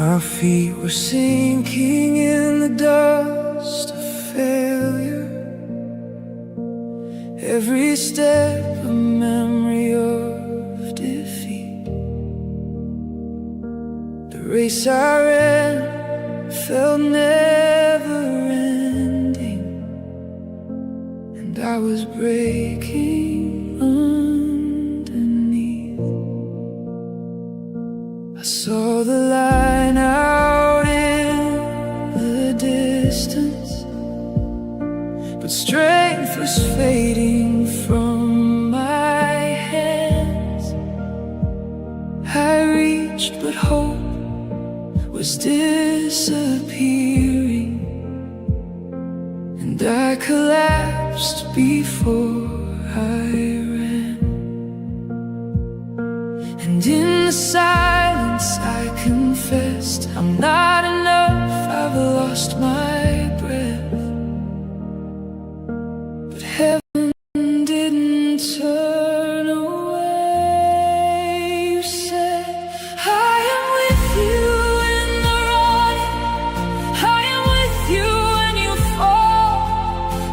My feet were sinking in the dust of failure. Every step a memory of defeat. The race I ran felt never ending, and I was breaking underneath. I saw the line out in the distance, but strength was fading from my hands. I reached, but hope was disappearing, and I collapsed before I ran. And in the silence I confessed, I'm not enough, I've lost my breath. But heaven didn't turn away. You said, I am with you in the running, I am with you when you fall.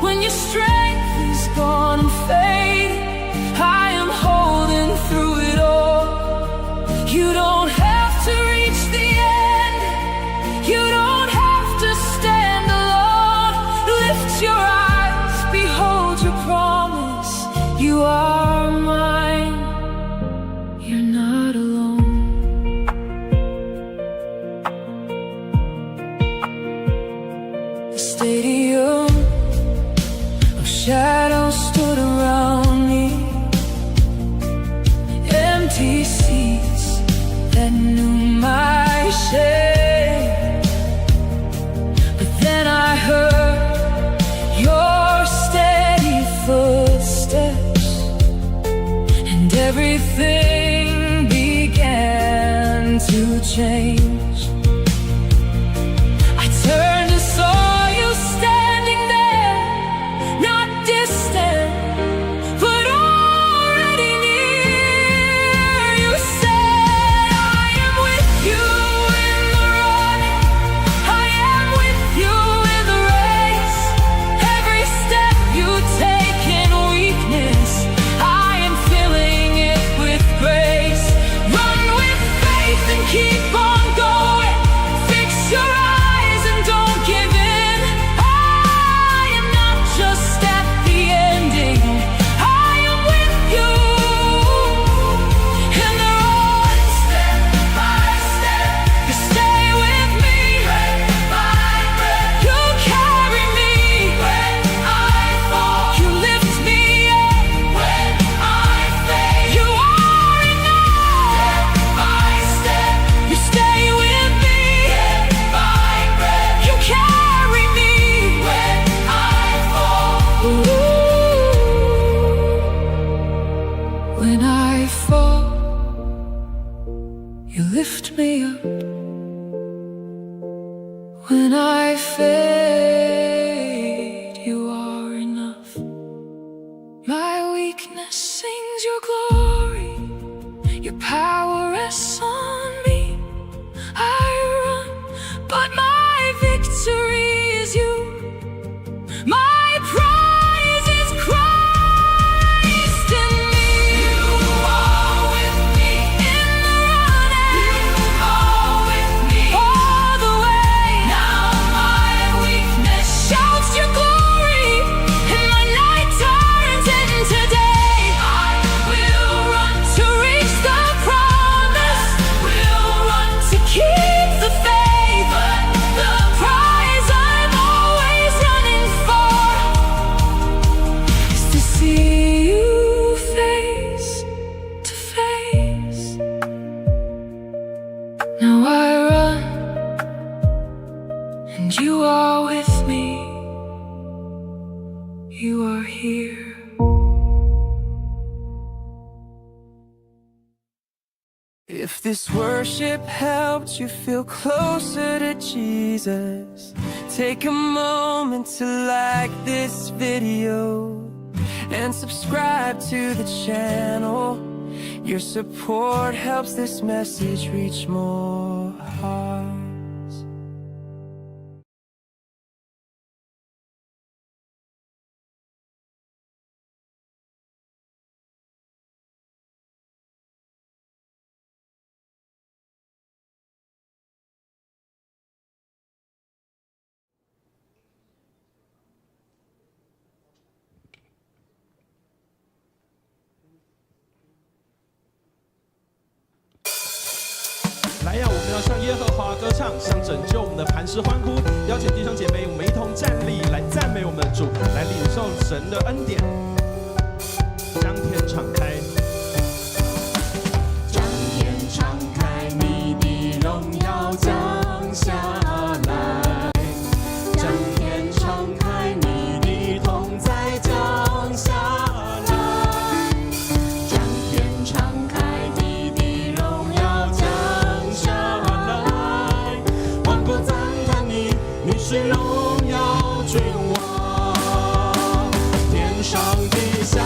When your strength is gone and fading, I am holding through it all. You don't have to reach the end, you don't have to stand alone. Lift your eyes, behold your promise. You are mine, you're not alone. The stadium of shadows stood around me, empty seats that knew my shame. But then I heard your steady footsteps, and everything began to change. I turned and saw you standing there, not distant, but already near. You said, I am with you in the running, I am with you in the race. Every step you take in weakness, I am filling it with grace. Run with faith and keep on going. Fix your eyes and don't give in. I am not just at the ending, I am with you in the road. Step by step, you stay with me. Breath by breath, you carry me. When I fall, you lift me up. When I fade, you are enough. Step by step, you stay with me. Breath by breath, you carry me. When I fall, when I fall, you lift me up. When I fade, you are enough. My weakness sings your glory, your power rests on me. I run, but my victory is you. My prize is Christ in me. You are with me in the running. You are with me all the way. Now my weakness shouts your glory, and my night turns into day. I will run to reach the promise. Will run to keep the faith. But the prize I'm always running for is to see you face to face. Now I run, and you are with me. You are here. If this worship helped you feel closer to Jesus, take a moment to like this video and subscribe to the channel. Your support helps this message reach more. hearts. 来呀，我们要向耶和华歌唱，向拯救我们的磐石欢呼。邀请弟兄姐妹，我们一同站立，来赞美我们的主，来领受神的恩典。将天敞开，将天敞开，你的荣耀降下来。将天敞开，你的同在降下来。将天敞开，你的荣耀降下来。万国赞叹你，你是荣耀君王。天上地下，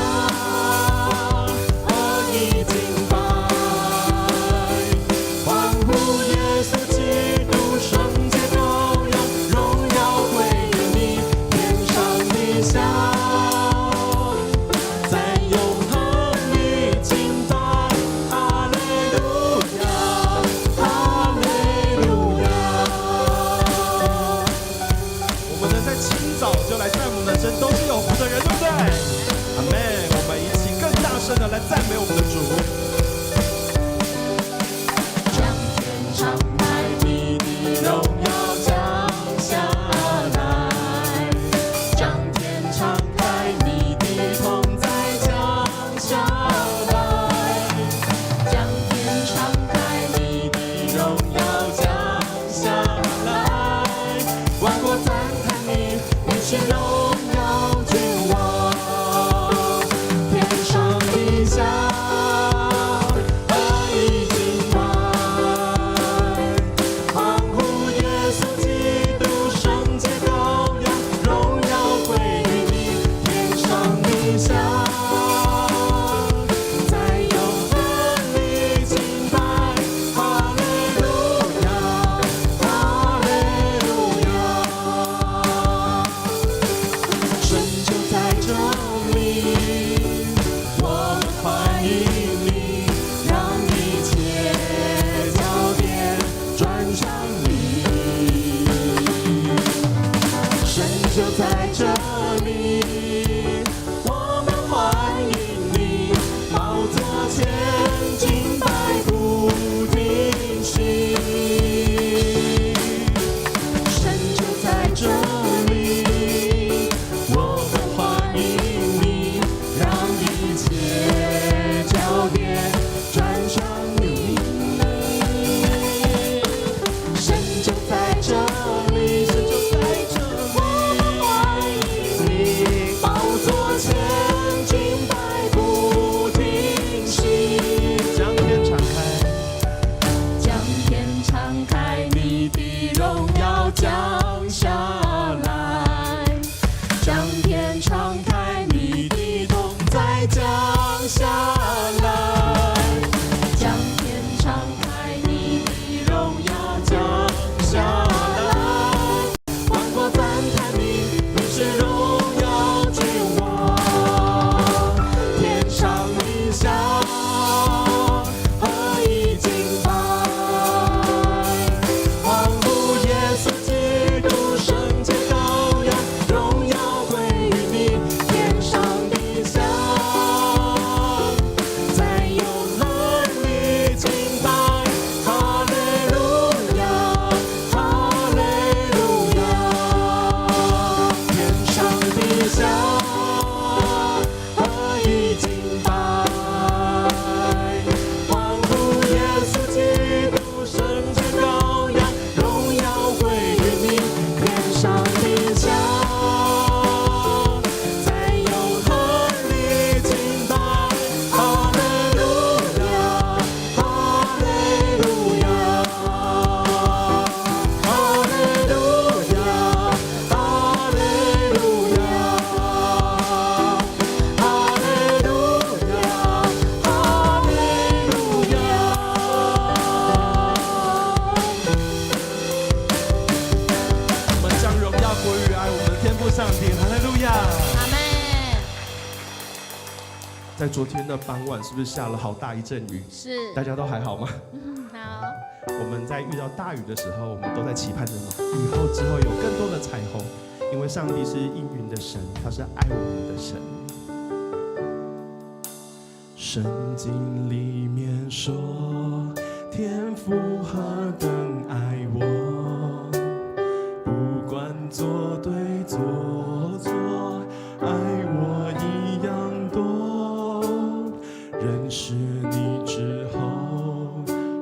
昨天的傍晚是不是下了好大一阵雨？是，大家都还好吗？好，我们在遇到大雨的时候，我们都在期盼着雨后之后有更多的彩虹，因为上帝是应允的神，他是爱我们的神。圣经里面说，天父何等爱我，不管做对做错，爱我一样多。认识你之后，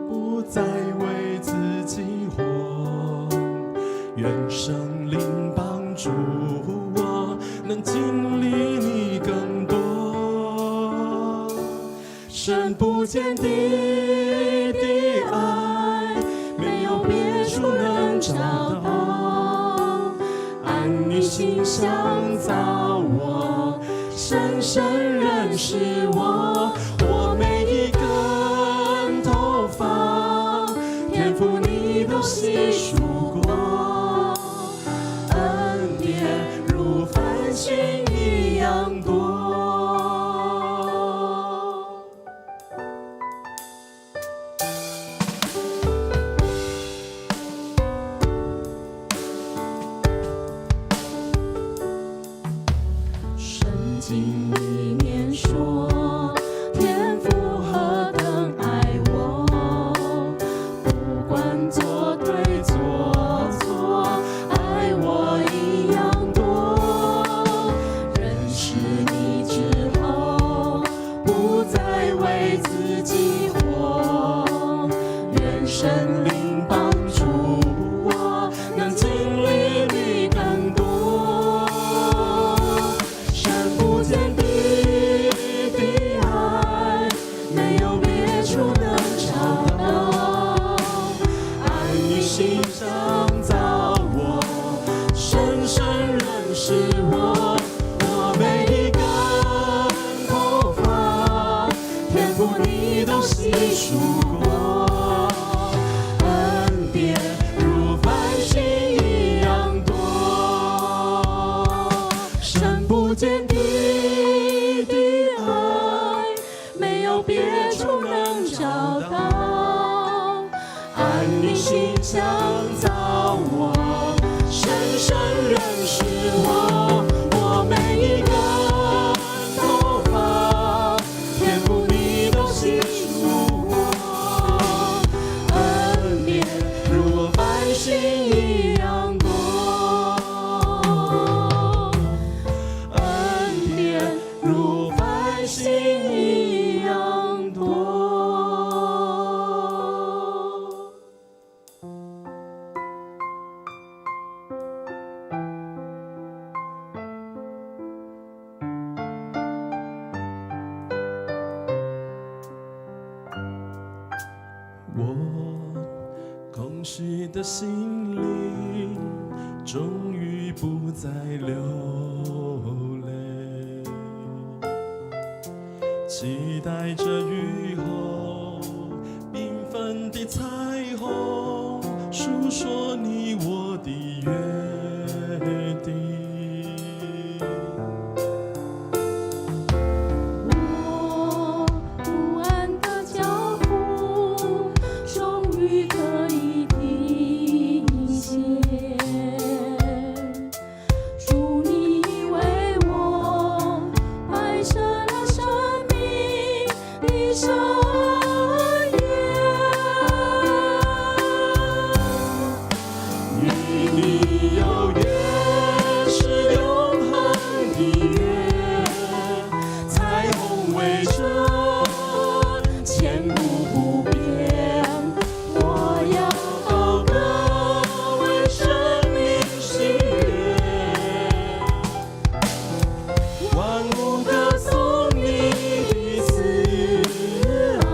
不再为自己活，愿圣灵帮助我，能经历你更多。深不见底的爱，没有别处能找到。按你心想造我，深深认识我，我每一根头发，天父你都细数过，恩典如繁星一样多。经里面说，天父何等爱我，不管做对做错，爱我一样多。认识你之后，不再为自己活，愿神灵帮助我，能经历你更多。不见底的爱，没有别处能找到。爱你心上造我，深深认识我，我每一根头发，天父你都细数过，恩典如繁星一样多。深不见底别处能找到，按你心想造我，深深认识我，我每一根头发，天父你都细数过，恩典如繁星一样多，恩典如繁星一样多。我空虚的心灵，终于不再流泪，期待着雨后缤纷的彩虹，诉说你我的约定。我不安的脚步，终于可以停歇。主你为我摆设了生命的盛宴，与你有约是永恒的约，彩虹围着，千古不变。我要高歌为生命喜悦，万物歌颂你的慈爱。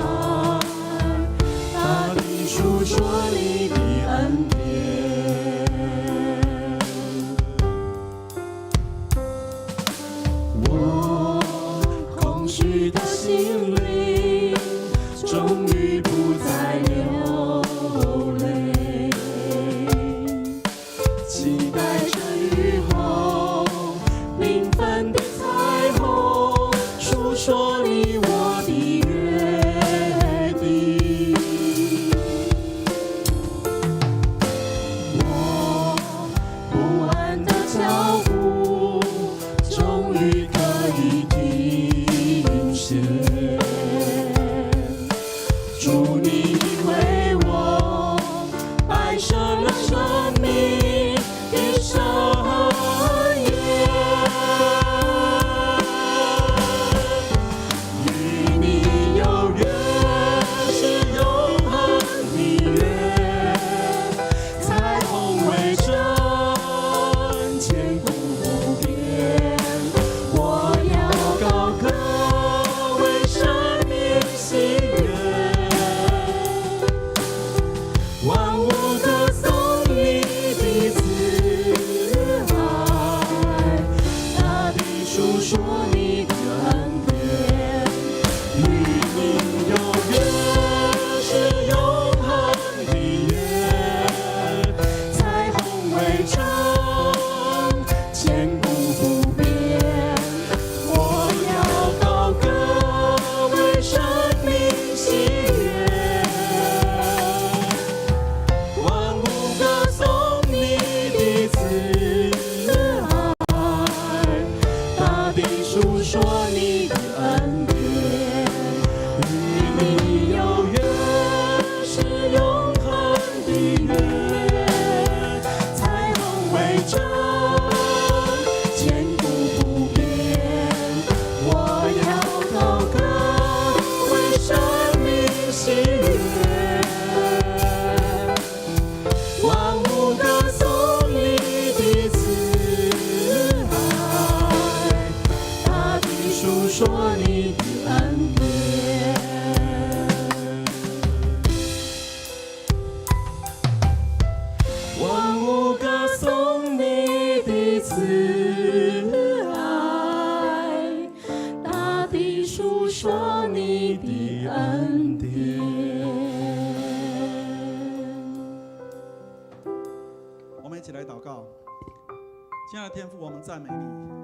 亲爱的天父，我们赞美你，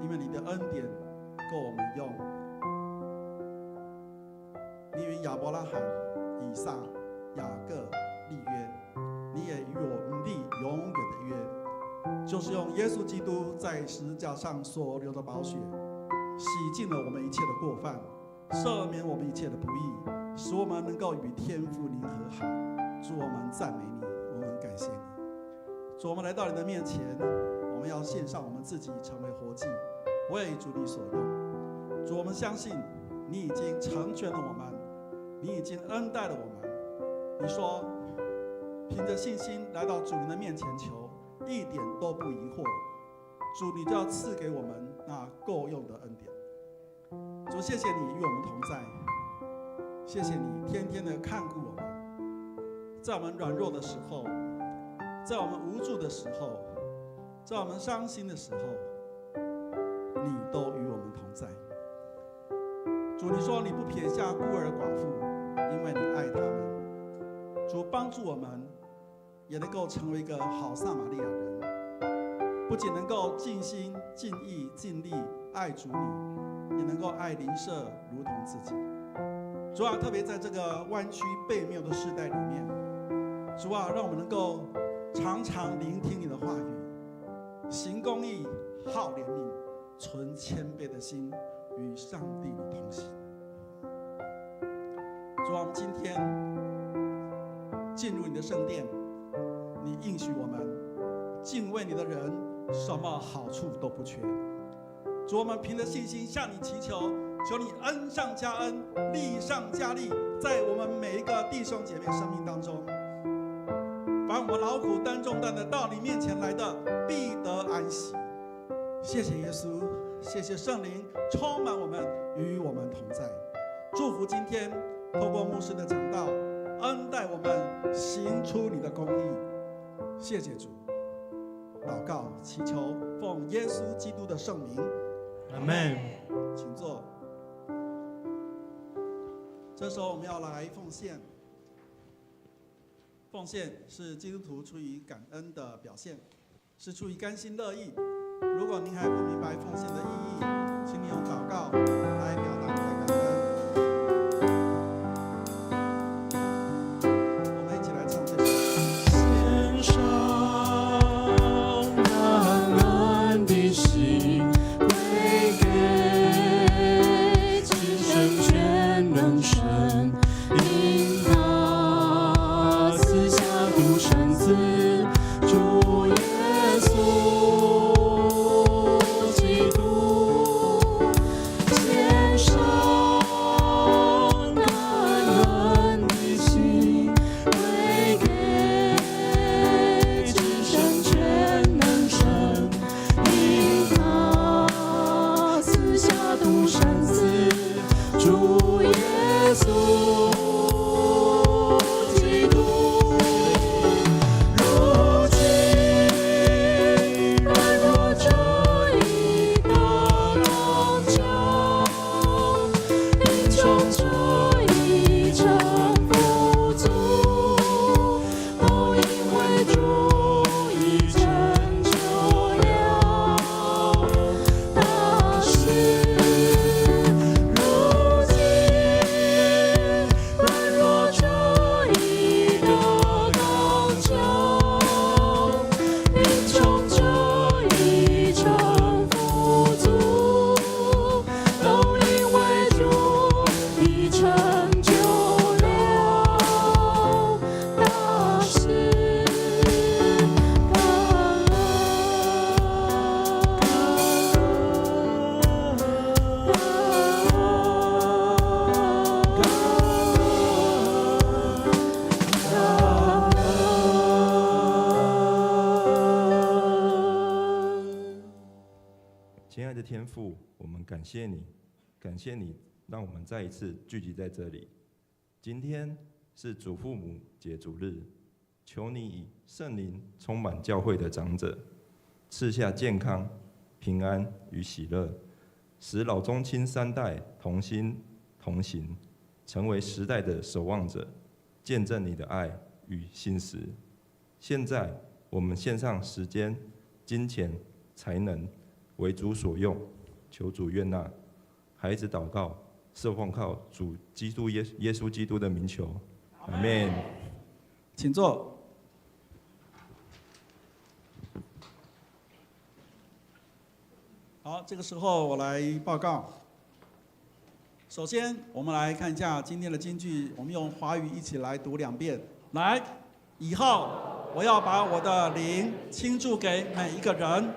因为你的恩典够我们用。你与亚伯拉罕、以撒、雅各立约，你也与我们立永远的约，就是用耶稣基督在十字架上所流的宝血，洗净了我们一切的过犯，赦免我们一切的不义，使我们能够与天父您和好。主，我们赞美你，我们感谢你。主，我们来到你的面前，我们要献上我们自己，成为活祭，为主你所用。主，我们相信你已经成全了我们，你已经恩待了我们。你说，凭着信心来到主您的面前求，一点都不疑惑，主你就要赐给我们那够用的恩典。主，谢谢你与我们同在，谢谢你天天的看顾我们，在我们软弱的时候，在我们无助的时候，在我们伤心的时候，你都与我们同在。主，你说你不撇下孤儿寡妇，因为你爱他们。主，帮助我们也能够成为一个好撒玛利亚人，不仅能够尽心尽意尽力爱主你，也能够爱邻舍如同自己。主啊，特别在这个弯曲悖谬的时代里面，主啊，让我们能够常常聆听你的话语，行公义，好怜悯，存谦卑的心，与上帝你同行。主啊，我们今天进入你的圣殿，你应许我们，敬畏你的人什么好处都不缺。主，我们凭着信心向你祈求，求你恩上加恩，利上加利，在我们每一个弟兄姐妹生命当中，凡我们劳苦担重担的到你面前来的，必得安息。谢谢耶稣，谢谢圣灵充满我们，与我们同在。祝福今天透过牧师的讲道，恩待我们行出你的公义。谢谢主，祷告祈求奉耶稣基督的圣名，阿们。请坐。这时候我们要来奉献，奉献是基督徒出于感恩的表现，是出于甘心乐意。如果您还不明白奉献的意义，请你用祷告来表达你的感恩。我们一起来唱这首。献上感恩的心，归给至圣全能神，因他赐下独生子，主耶稣基督，献上感恩的心，归给至圣全能神，因他赐下独生子，主耶稣基督。如今软弱这一大浪潮，贫穷这一场富足，都因为主已成就了大事。如今软弱这一个高潮，贫穷这一场富足，都因为主已成就了大事。亲爱的天父，我们感谢你，感谢你让我们再一次聚集在这里。今天是祖父母节主日，求你以圣灵充满教会的长者，赐下健康、平安与喜乐，使老中青三代同心同行，成为时代的守望者，见证你的爱与信实。现在我们献上时间、金钱、才能为主所用，求主悦纳。孩子祷告是奉靠主基督耶稣基督的名求，阿们。请坐。好，这个时候我来报告。首先，我们来看一下今天的金句，我们用华语一起来读2遍。来，以后我要把我的灵倾注给每一个人，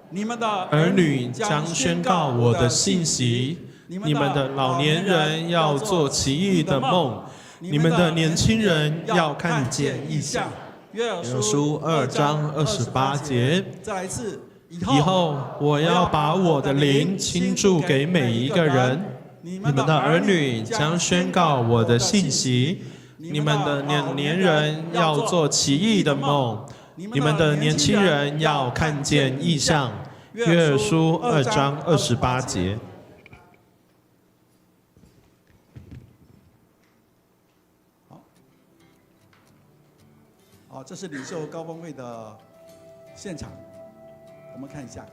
你们的儿女将宣告我的信息，你们的老年人要做奇异的梦，你们的年轻人要看见异象。约珥书2章28节。再来一次，以后我要把我的灵倾注给每一个人，你们的儿女将宣告我的信息，你们的老年人要做奇异的梦，你们的年轻人要看见异象。约珥书2章28节。好，这是领袖高峰会的现场，我们看一下。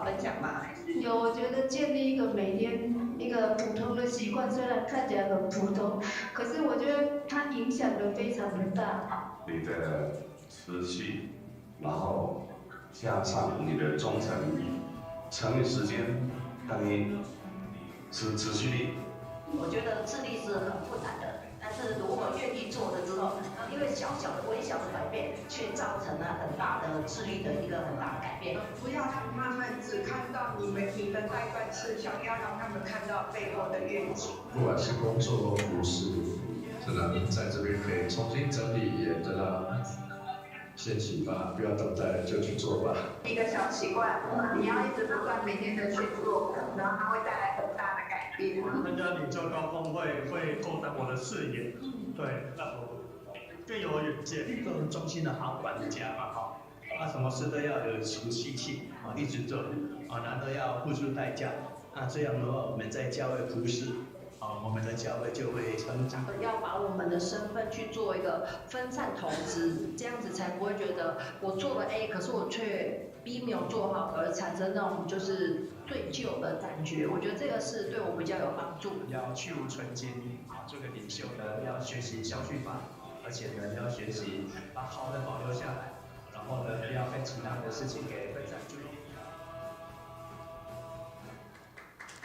分享吗？有，我觉得建立一个每天一个普通的习惯，虽然看起来很普通，可是我觉得它影响的非常的大。你的持续，然后加上你的忠诚，乘以时间等于持续力。我觉得自律是很困难的，但是如果愿意做了之后，因为小小的微小的改变，却造成了很大的自律的一个很大的改变。不要让他们只看到你的代办事项，要让他们看到背后的愿景。不管是工作或服饰，真的在这边可以重新整理，也真的先行吧，不要等待就去做吧。一个小习惯，你要一直不断每天的去做，然后它会带来很大的改变。参加领袖高峰会会拓展我的视野，对，让我更有远见，做成中心的好管家嘛，哈。啊，什么事都要有出息气啊，一直做啊，难得要付出代价。那这样的话，我们在教会服侍，啊，我们的教会就会成长。要把我们的身份去做一个分散投资，这样子才不会觉得我做了 A， 可是我却 B 没有做好，而产生那种就是罪疚的感觉。我觉得这个是对我比较有帮助。要去无存菁啊，这个领袖呢要学习消去法，而且呢要学习把好的保留下来。然后呢，不要被其他的事情给分散注意力。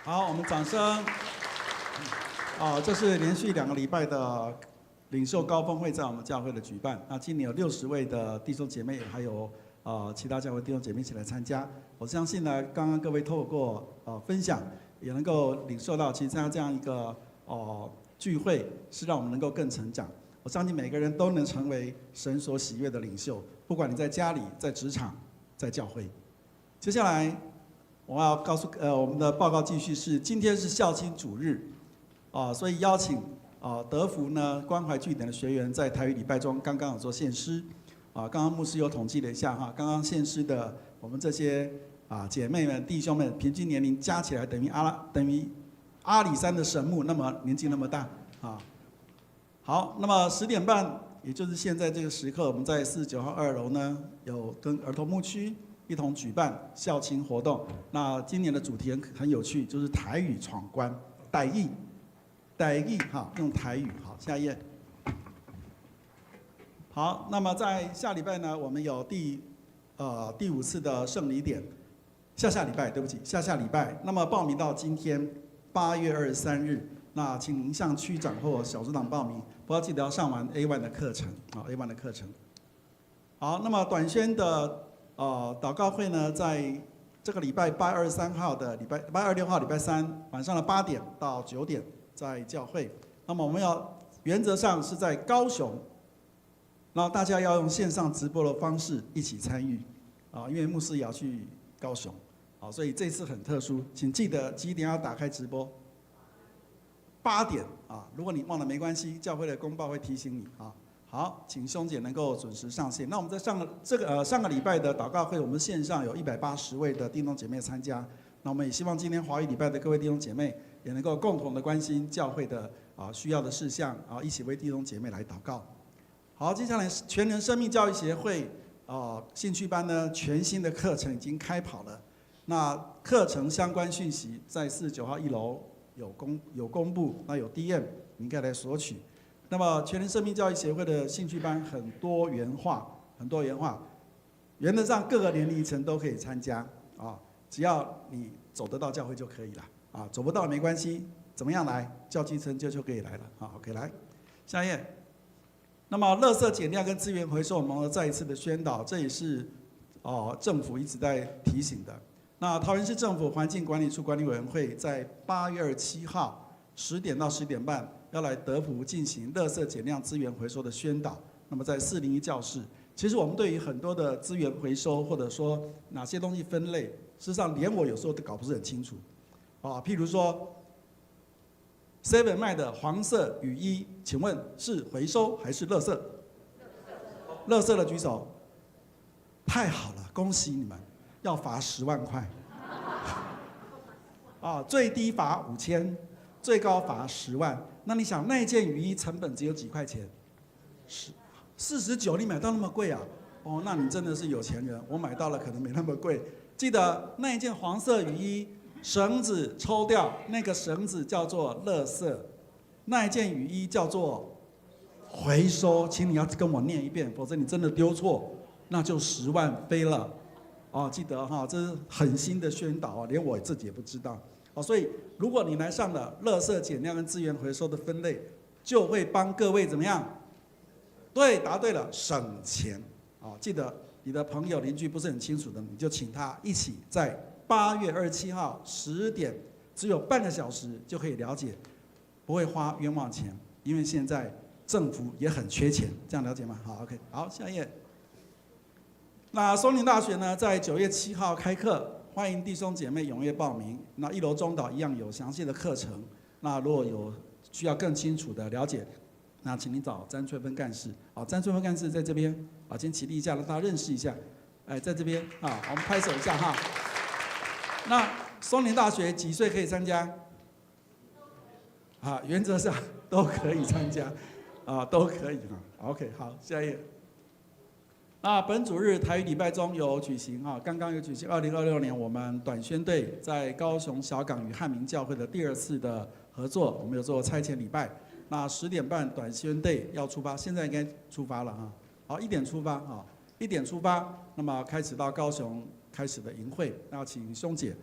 好，我们掌声。这是连续2个礼拜的领袖高峰会在我们教会的举办。那今年有60位的弟兄姐妹，还有其他教会弟兄姐妹一起来参加。我相信呢，刚刚各位透过分享，也能够领受到，其实参加这样一个聚会，是让我们能够更成长。我相信每个人都能成为神所喜悦的领袖，不管你在家里、在职场、在教会。接下来我要告诉我们的报告继续是，今天是孝亲主日，所以邀请德福呢关怀据点的学员在台语礼拜中刚刚有做献诗，刚刚牧师有统计了一下哈，刚刚献诗的我们这些姐妹们、弟兄们，平均年龄加起来等于阿里山的神木那么年纪那么大啊。好，那么10点半，也就是现在这个时刻，我们在49号2楼呢，有跟儿童牧区一同举办孝亲活动。那今年的主题很有趣，就是台语闯关，台语哈，用台语。好，下一页。好，那么在下礼拜呢，我们有第5次的圣礼点，下礼拜，对不起，下礼拜。那么报名到今天8月23日。那请您向区长或小组长报名，不要记得要上完 A1 的课程，A1 的课程。好，那么短宣的祷告会呢，在这个礼拜8月23号的8月26号礼拜3晚上的8点到9点在教会。那么我们原则上是在高雄，然后大家要用线上直播的方式一起参与因为牧师也要去高雄。好，所以这次很特殊，请记得几点要打开直播？8点啊！如果你忘了没关系，教会的公报会提醒你啊。好，请兄姐能够准时上线。那我们在上个礼拜的祷告会，我们线上有180位的弟兄姐妹参加。那我们也希望今天华语礼拜的各位弟兄姐妹也能够共同的关心教会的需要的事项，一起为弟兄姐妹来祷告。好，接下来全人生命教育协会兴趣班呢，全新的课程已经开跑了。那课程相关讯息在49号1楼有公布，那有 DM 你应该来索取。那么全人生命教育协会的兴趣班很多元化，原则上各个年龄层都可以参加啊，只要你走得到教会就可以了啊，走不到没关系，怎么样来叫计程就可以来了啊。OK， 来下一页。那么垃圾减量跟资源回收，我们再一次的宣导，这也是政府一直在提醒的。那桃园市政府环境管理处管理委员会在8月27号10点到10点半。要来德福进行垃圾减量资源回收的宣导。那么在401教室，其实我们对于很多的资源回收，或者说哪些东西分类，事实上连我有时候都搞不是很清楚。譬如说 ，7 卖的黄色雨衣，请问是回收还是垃圾？垃圾的举手。太好了，恭喜你们，要罚10万块。最低罚5000，最高罚10万。那你想，那一件雨衣成本只有几块钱？49，你买到那么贵啊？那你真的是有钱人。我买到了可能没那么贵。记得那一件黄色雨衣，绳子抽掉，那个绳子叫做垃圾，那一件雨衣叫做回收。请你要跟我念一遍，否则你真的丢错，那就10万飞了。记得哈，这是很新的宣导连我自己也不知道。所以，如果你来上了垃圾减量跟资源回收的分类，就会帮各位怎么样？对，答对了，省钱。记得你的朋友邻居不是很清楚的，你就请他一起在8月27号10点，只有半个小时就可以了解，不会花冤枉钱，因为现在政府也很缺钱，这样了解吗？好 ，OK， 好，下一页。那松林大学呢，在9月7号开课。欢迎弟兄姐妹踊跃报名。那1楼中岛一样有详细的课程。那如果有需要更清楚的了解，那请你找詹翠芬干事。詹翠芬干事在这边先起立一下，让大家认识一下。在这边我们拍手一下哈。那松林大学几岁可以参加？原则上都可以参加，都可以OK， 好，下一页。那本主日台语礼拜中有举行刚刚有举行2026年我们短宣队在高雄小港与汉民教会的第2次的合作，我们有做差遣礼拜。那10点半短宣队要出发，现在应该出发了好，1点出发1点出发，那么开始到高雄开始的营会。那请兄姐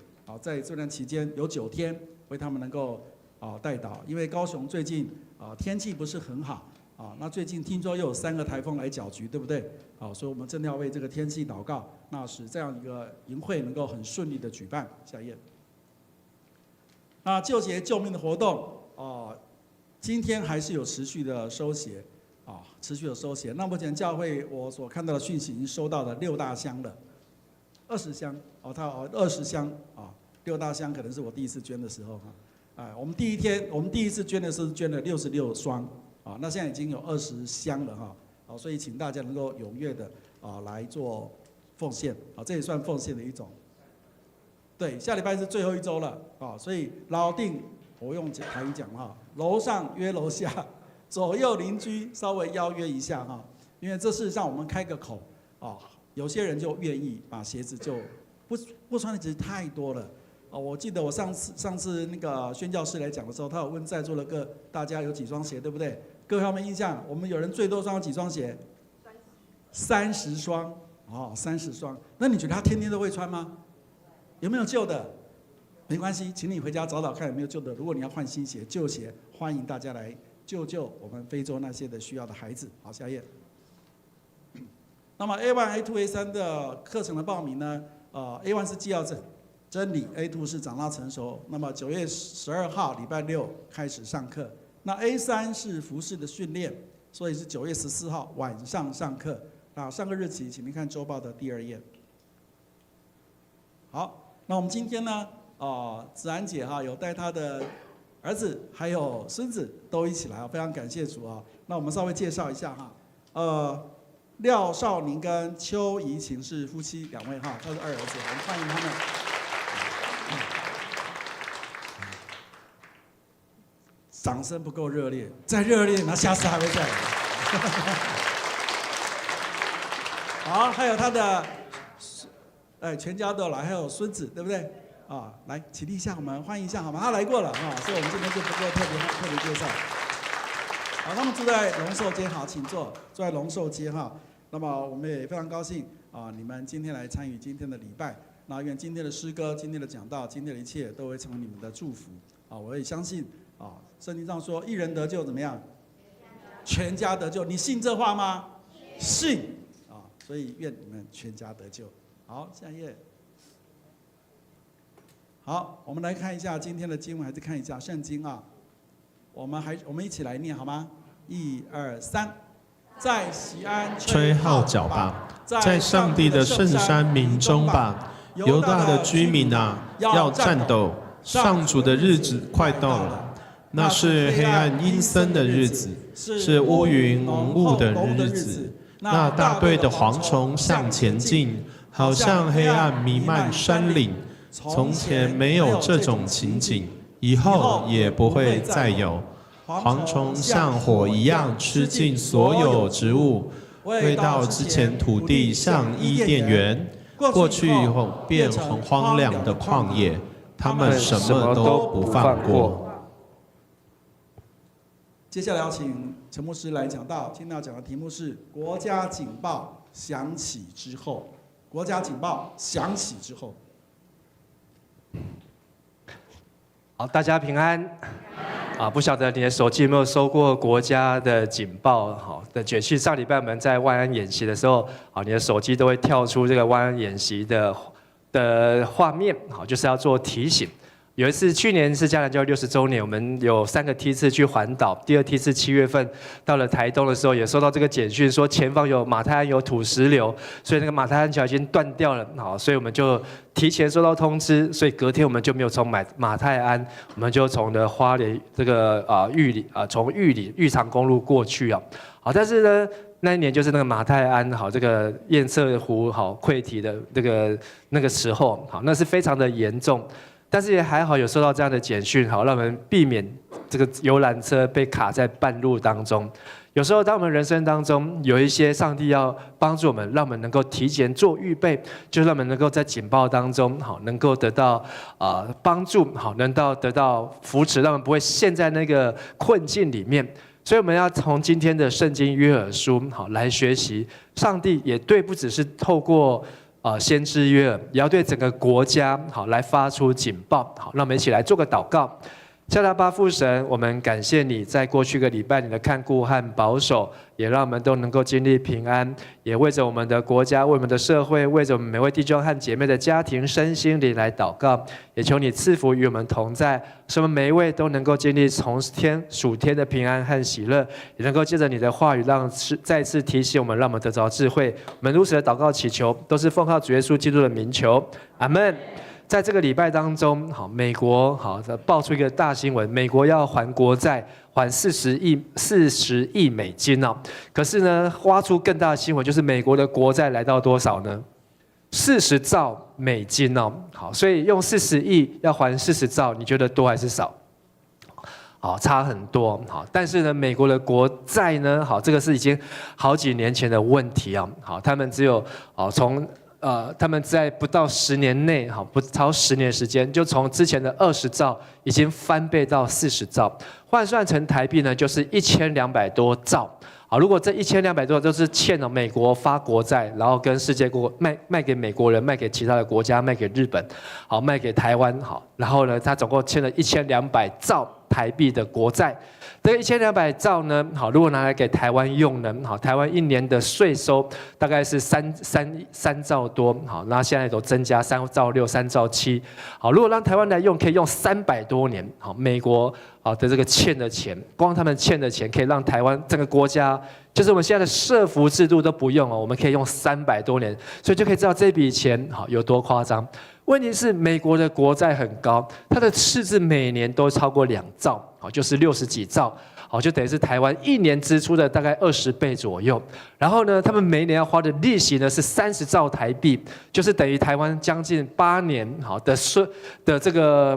在这段期间有9天为他们能够带导，因为高雄最近天气不是很好。那最近听说又有3个台风来搅局，对不对？所以我们真的要为这个天气祷告，那使这样一个营会能够很顺利的举办。下一页。那救鞋救命的活动，今天还是有持续的收鞋，持续的收鞋。那目前教会我所看到的讯息已经收到了6大箱了，20箱，它20箱6大箱可能是我第一次捐的时候我们第一次捐的是捐了66双。那现在已经有20箱了所以请大家能够踊跃的来做奉献这也算奉献的一种。对，下礼拜是最后一周了所以老定我用台语讲楼上约楼下，左右邻居稍微邀约一下因为这事实上我们开个口有些人就愿意把鞋子就不穿的其实太多了。我记得我上次那个宣教师来讲的时候，他有问在座的大家有几双鞋，对不对？各位有没有印象？我们有人最多双有几双鞋？30双，30双。那你觉得他天天都会穿吗？有没有旧的？没关系，请你回家找找看有没有旧的。如果你要换新鞋、旧鞋，欢迎大家来救我们非洲那些的需要的孩子。好，下一页。那么 A1、A2、A3 的课程的报名呢？A1 是纪要真理 ，A2 是长大成熟。那么9月12号礼拜6开始上课。那 A3 是服事的训练，所以是9月14号晚上上课。上课日期，请您看周报的第2页。好，那我们今天呢，子安姐哈有带她的儿子还有孙子都一起来，非常感谢主啊。那我们稍微介绍一下哈，廖少宁跟邱怡晴是夫妻2位哈，他是2儿子，我们欢迎他们。掌声不够热烈，再热烈，那下次还会再来。好，还有他的，全家都来，还有孙子，对不对？来起立一下，我们欢迎一下好吗？他来过了所以我们今天就不做特别介绍。好，他们住在龙寿街，好，请坐，住在龙寿街哈。那么我们也非常高兴你们今天来参与今天的礼拜。那愿今天的诗歌、今天的讲道、今天的一切都会成为你们的祝福我也相信圣经上说，一人得救怎么样？全家得救。你信这话吗？信所以愿你们全家得救。好，下一页。好，我们来看一下今天的经文，还是看一下圣经我们一起来念好吗？1、2、3，在锡安吹号角吧，在上帝的圣山鸣钟吧，犹大的居民要战斗，上主的日子快到了。那是黑暗阴森的日子，是乌云蒙雾的日子。那大队的蝗虫向前进，好像黑暗弥漫山岭。从前没有这种情景，以后也不会再有。蝗虫像火一样吃尽所有植物，未到之前土地像伊甸园，过去以后变成荒凉的旷野，他们什么都不放过。接下来要请陈牧师来讲到，今天要讲的题目是国家警报响起之后。国家警报响起之后。好，大家平安。不晓得你的手机有没有收过国家的警报的简讯？上礼拜我们在万安演习的时候，你的手机都会跳出这个万安演习的画面，就是要做提醒。有一次，去年是迦南教会60周年，我们有3个梯次去环岛。第2梯次7月份到了台东的时候，也收到这个简讯，说前方有马太鞍有土石流，所以那个马太鞍桥已经断掉了。所以我们就提前收到通知，所以隔天我们就没有从马太鞍，我们就从的花莲这个玉里从玉长公路过去但是呢，那一年就是那个马太鞍这个堰塞湖溃堤的那个时候那是非常的严重。但是也还好有收到这样的简讯，让我们避免这个游览车被卡在半路当中。有时候，当我们人生当中有一些上帝要帮助我们，让我们能够提前做预备，就是让我们能够在警报当中能够得到帮助，能够得到扶持，让我们不会陷在那个困境里面。所以我们要从今天的圣经约珥书来学习，上帝也不只是透过先知约珥，也要对整个国家来发出警报。让我们一起来做个祷告。下达巴父神，我们感谢你在过去1个礼拜你的看顾和保守，也让我们都能够经历平安，也为着我们的国家、为我们的社会、为着我们每位弟兄和姐妹的家庭、身心灵来祷告。也求你赐福与我们同在，使我们每一位都能够经历从天属天的平安和喜乐，也能够借着你的话语，再次提醒我们，让我们得着智慧。我们如此的祷告祈求，都是奉靠主耶稣基督的名求，阿们。在这个礼拜当中，美国爆出一个大新闻，美国要还国债，还40亿美金可是呢，挖出更大的新闻，就是美国的国债来到多少呢？40兆美金所以用40亿要还40兆，你觉得多还是少？差很多但是呢，美国的国债呢，这个是已经好几年前的问题他们只有他们在不到10年内，不超10年时间，就从之前的20兆已经翻倍到40兆，换算成台币呢，就是1200多兆。如果这1200多都是欠了美国发国债，然后跟世界卖给美国人，卖给其他的国家，卖给日本，卖给台湾，然后呢，他总共欠了1200兆台币的国债。这个1200兆呢，如果拿来给台湾用呢，台湾1年的税收大概是3兆多，那现在都增加3兆6、3兆7，如果让台湾来用，可以用300多年，美国的这个欠的钱，光他们欠的钱可以让台湾整个国家就是我们现在的社福制度都不用哦，我们可以用300多年，所以就可以知道这笔钱好有多夸张。问题是美国的国债很高，它的赤字每年都超过2兆，好就是60几兆。好，就等于是台湾1年支出的大概20倍左右。然后呢，他们每年要花的利息呢是30兆台币，就是等于台湾将近8年好的这个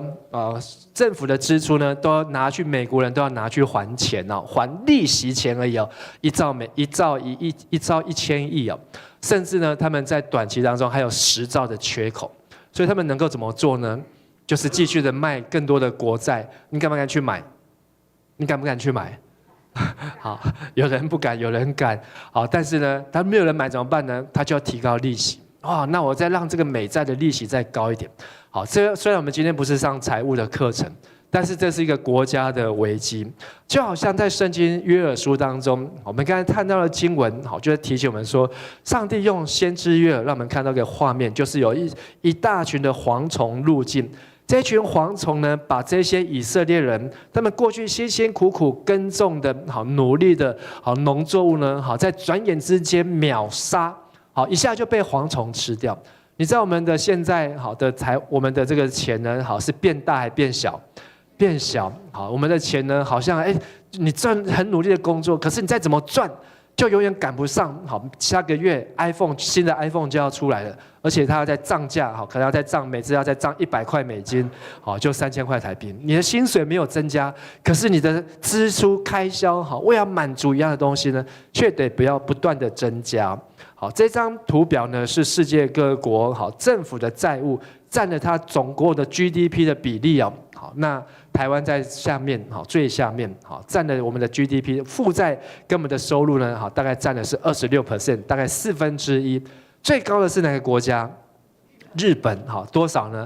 政府的支出呢，都要拿去美国人都要拿去还钱哦，还利息钱而已哦，1兆1000亿哦，甚至呢，他们在短期当中还有10兆的缺口，所以他们能够怎么做呢？就是继续的卖更多的国债，你敢不敢去买？你敢不敢去买？好，有人不敢，有人敢。好，但是呢，他没有人买怎么办呢？他就要提高利息。那我再让这个美债的利息再高一点。好，这虽然我们今天不是上财务的课程，但是这是一个国家的危机。就好像在圣经约珥书当中，我们刚才看到的经文，好，就在提醒我们说，上帝用先知约珥让我们看到一个画面，就是有一大群的蝗虫入境。这群蝗虫呢，把这些以色列人他们过去辛辛苦苦耕种的好努力的好农作物呢，好在转眼之间秒杀，好一下就被蝗虫吃掉。你知道我们的现在好的我们的这个钱呢，好是变大还变小？变小。好，我们的钱呢，好像你赚很努力的工作，可是你再怎么赚，就永远赶不上。好，下个月新的 iPhone 就要出来了。而且它要再涨价，好，可能要再涨，每次要再涨100块美金，好，就3000块台币。你的薪水没有增加，可是你的支出开销，好，为了满足一样的东西呢，却得不断的增加。好，这张图表呢是世界各国好政府的债务占了它总国的 GDP 的比例哦。好，那台湾在下面，好，最下面，好，占了我们的 GDP 负债跟我们的收入呢，好，大概占的是26%，大概1/4。最高的是哪个国家？日本，好，多少呢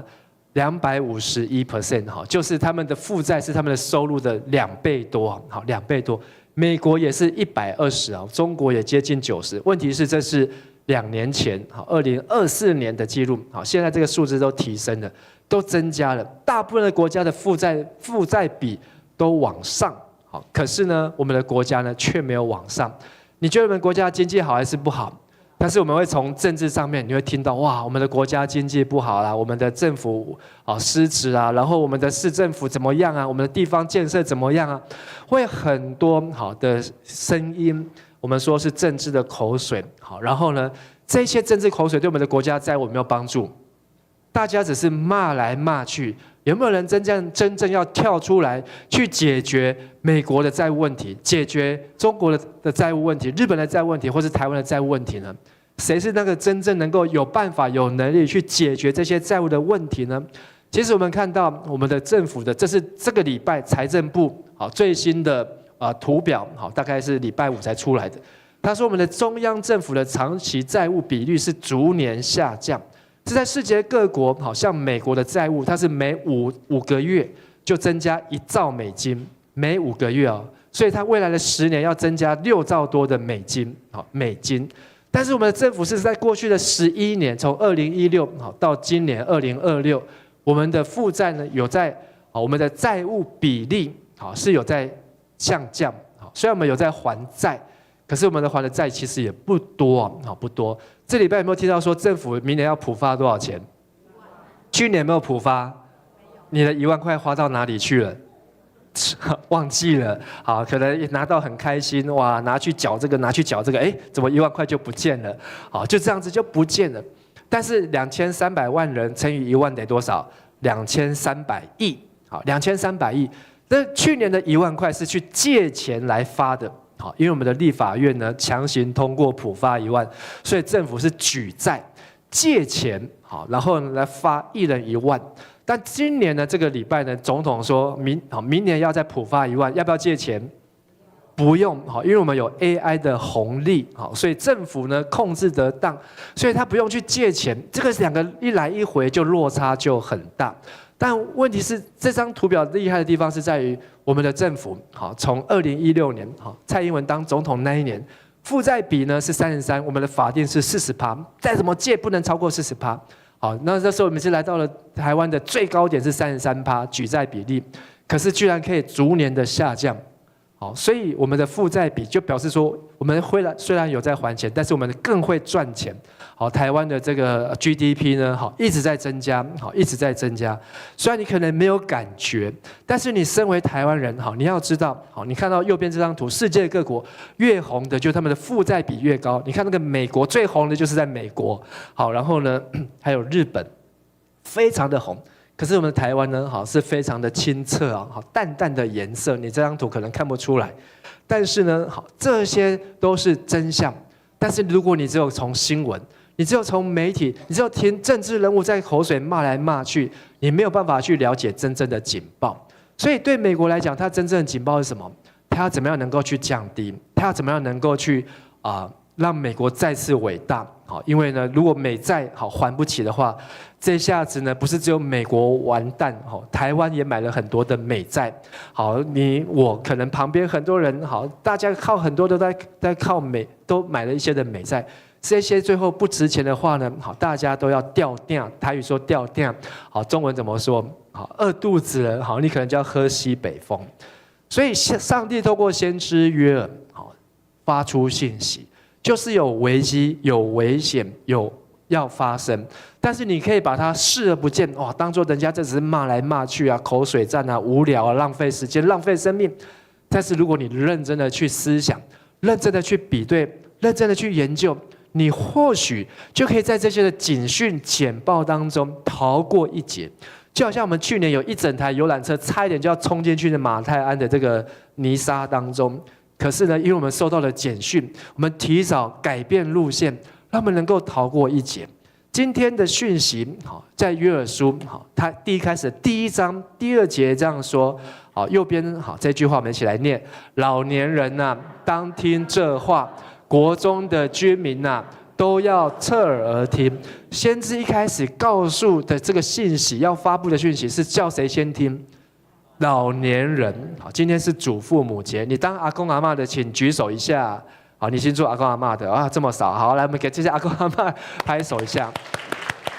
？251%，好，就是他们的负债是他们的收入的2倍多，好，2倍多。美国也是120啊，中国也接近90。问题是这是2年前，好，2024年的记录，好，现在这个数字都提升了，都增加了。大部分的国家的负债比都往上，好，可是呢，我们的国家呢却没有往上。你觉得我们国家经济好还是不好？但是我们会从政治上面，你会听到哇，我们的国家经济不好啦，我们的政府失职啊，然后我们的市政府怎么样啊，我们的地方建设怎么样啊，会很多好的声音，我们说是政治的口水。好，然后呢，这些政治口水对我们的国家债务有没有帮助？大家只是骂来骂去，有没有人真正要跳出来去解决美国的债务问题，解决中国的债务问题，日本的债务问题，或是台湾的债务问题呢？谁是那个真正能够有办法、有能力去解决这些债务的问题呢？其实我们看到我们的政府的，这是这个礼拜财政部好最新的图表，好大概是礼拜5才出来的。他说我们的中央政府的长期债务比率是逐年下降。是在世界各国，好像美国的债务，它是每5个月就增加1兆美金，每5个月哦，所以它未来的10年要增加6兆多的美金，好美金。但是我们的政府是在过去的11年，从2016好到今年2026，我们的负债呢有在我们的债务比例好是有在下降，好虽然我们有在还债，可是我们的还的债其实也不多，好不多。这礼拜有没有听到说政府明年要普发多少钱？去年有没有普发？你的1万块花到哪里去了？忘记了，好，可能拿到很开心，哇，拿去缴这个，拿去缴这个，怎么1万块就不见了？好，就这样子就不见了。但是2300万人乘以1万得多少？2300亿，好，2300亿。那去年的1万块是去借钱来发的。好，因为我们的立法院呢强行通过普发1万，所以政府是举债借钱，好，然后来发1人1万。但今年呢这个礼拜呢，总统说明年要再普发1万，要不要借钱？不用，好，因为我们有 AI 的红利，好，所以政府呢控制得当，所以他不用去借钱。这个2个一来一回就落差就很大。但问题是，这张图表厉害的地方是在于我们的政府，好，从2016年，好，蔡英文当总统那一年，负债比呢是33%，我们的法定是40%，再怎么借不能超过40%。好，那时候我们是来到了台湾的最高点是33%举债比例，可是居然可以逐年的下降。好，所以我们的负债比就表示说，我们虽然有在还钱，但是我们更会赚钱。好，台湾的这个 GDP 呢，好一直在增加，好一直在增加。虽然你可能没有感觉，但是你身为台湾人，好你要知道，好你看到右边这张图，世界各国越红的，就是他们的负债比越高。你看那个美国最红的就是在美国，好，然后呢还有日本，非常的红。可是我们的台湾呢，好是非常的清澈啊，好淡淡的颜色，你这张图可能看不出来，但是呢，好这些都是真相。但是如果你只有从新闻，你只有从媒体，你只有听政治人物在口水骂来骂去，你没有办法去了解真正的警报。所以对美国来讲，它真正的警报是什么？它要怎么样能够去降低？它要怎么样能够去让美国再次伟大？好，因为呢，如果美债好还不起的话，这下子呢不是只有美国完蛋，好，台湾也买了很多的美债。好，你我可能旁边很多人好，大家靠很多都在靠都买了一些的美债。这些最后不值钱的话呢，好，大家都要掉掉，台语说掉掉，好，中文怎么说？好，饿肚子了，好，你可能就要喝西北风。所以上帝透过先知约珥，好，发出信息，就是有危机、有危险、有要发生，但是你可以把它视而不见，哇，当作人家这只是骂来骂去啊，口水战啊，无聊啊，浪费时间、浪费生命。但是如果你认真的去思想，认真的去比对，认真的去研究，你或许就可以在这些的警讯简报当中逃过一劫。就好像我们去年有一整台游览车差一点就要冲进去的马太安的这个泥沙当中，可是呢，因为我们收到了简讯，我们提早改变路线，让我们能够逃过一劫。今天的讯息，好，在约珥书，好，它开始第1章第2节这样说，好，右边好这句话我们一起来念：老年人呐，当听这话。国中的居民呐，都要侧耳而听。先知一开始告诉的这个信息，要发布的讯息是叫谁先听？老年人。好，今天是祖父母节，你当阿公阿嬷的，请举手一下。好，你先做阿公阿嬷的啊，这么少。好，来，我们给这些阿公阿嬷拍手一下。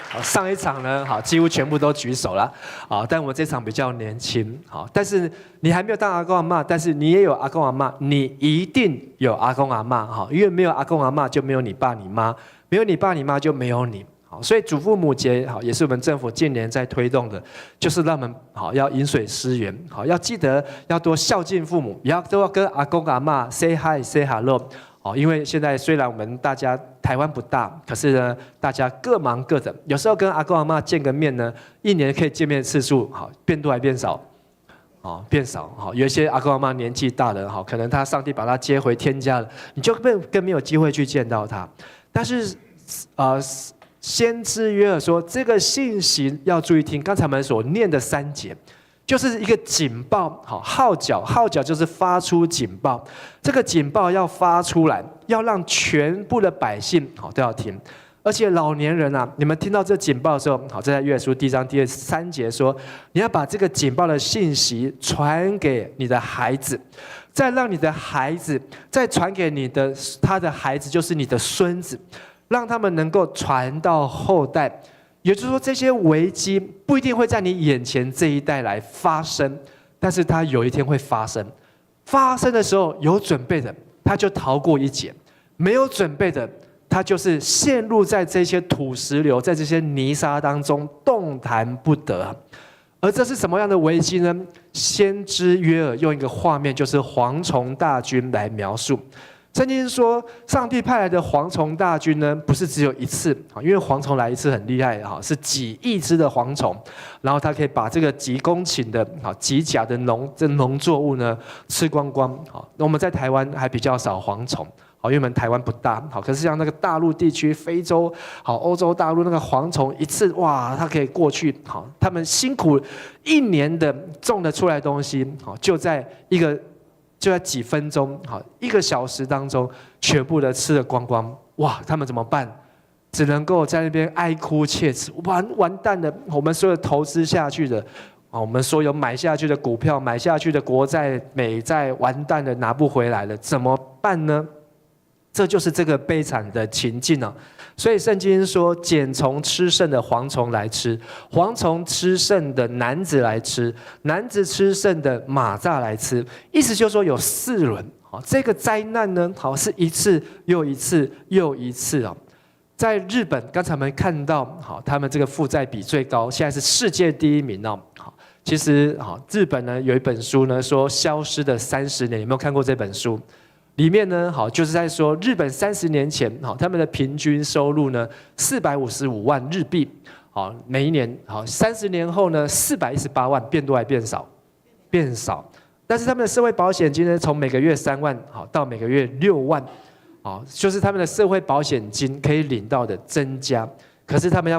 好，上一场呢，好，几乎全部都举手了，好，但我们这场比较年轻，好，但是你还没有当阿公阿嬷，但是你也有阿公阿嬷，你一定有阿公阿嬷，好，因为没有阿公阿嬷就没有你爸你妈，没有你爸你妈就没有你，好，所以祖父母节，好，也是我们政府近年在推动的，就是让我们好要饮水思源，好，要记得要多孝敬父母，都要跟阿公阿嬷 say hi say hello。因为现在虽然我们大家台湾不大，可是呢，大家各忙各的。有时候跟阿公阿嬷见个面呢，一年可以见面次数，好变多还变少？变少。好，有一些阿公阿嬷年纪大了，好，可能上帝把他接回天家了，你就更没有机会去见到他。但是，先知约珥说，这个信息要注意听。刚才我们所念的3节。就是一个警报，好，号角就是发出警报，这个警报要发出来，要让全部的百姓好都要听，而且老年人啊，你们听到这警报的时候，好，这在约珥书第1章第3节说，你要把这个警报的信息传给你的孩子，再让你的孩子再传给他的孩子，就是你的孙子，让他们能够传到后代。也就是说，这些危机不一定会在你眼前这一代来发生，但是它有一天会发生。发生的时候，有准备的他就逃过一劫；没有准备的，他就是陷入在这些土石流、在这些泥沙当中，动弹不得。而这是什么样的危机呢？先知约珥用一个画面，就是蝗虫大军来描述。圣经说，上帝派来的蝗虫大军呢，不是只有一次，因为蝗虫来一次很厉害，是几亿只的蝗虫，然后它可以把这个几公顷的几甲的农作物呢吃光光。那我们在台湾还比较少蝗虫，因为我们台湾不大，可是像那个大陆地区、非洲、欧洲大陆那个蝗虫一次哇，它可以过去，他们辛苦1年的种得出来的东西，就在几分钟，1个小时当中，全部的吃得光光，哇！他们怎么办？只能够在那边哀哭切齿，完蛋了！我们所有投资下去的，我们所有买下去的股票、买下去的国债、美债，完蛋了，拿不回来了，怎么办呢？这就是这个悲惨的情境啊。所以圣经说，茧虫吃剩的蝗虫来吃，蝗虫吃剩的男子来吃，男子吃剩的马蚱来吃。意思就是说有4轮。这个灾难呢，是一次又一次又一次啊。在日本，刚才我们看到，他们这个负债比最高，现在是世界第1名哦。其实，日本呢有一本书呢说消失的30年，有没有看过这本书？里面呢，就是在说日本30年前，他们的平均收入呢455万日币，每一年，30年后呢418万，变多还变少？变少。但是他们的社会保险金呢，从每个月3万，到每个月6万，就是他们的社会保险金可以领到的增加。可是他们要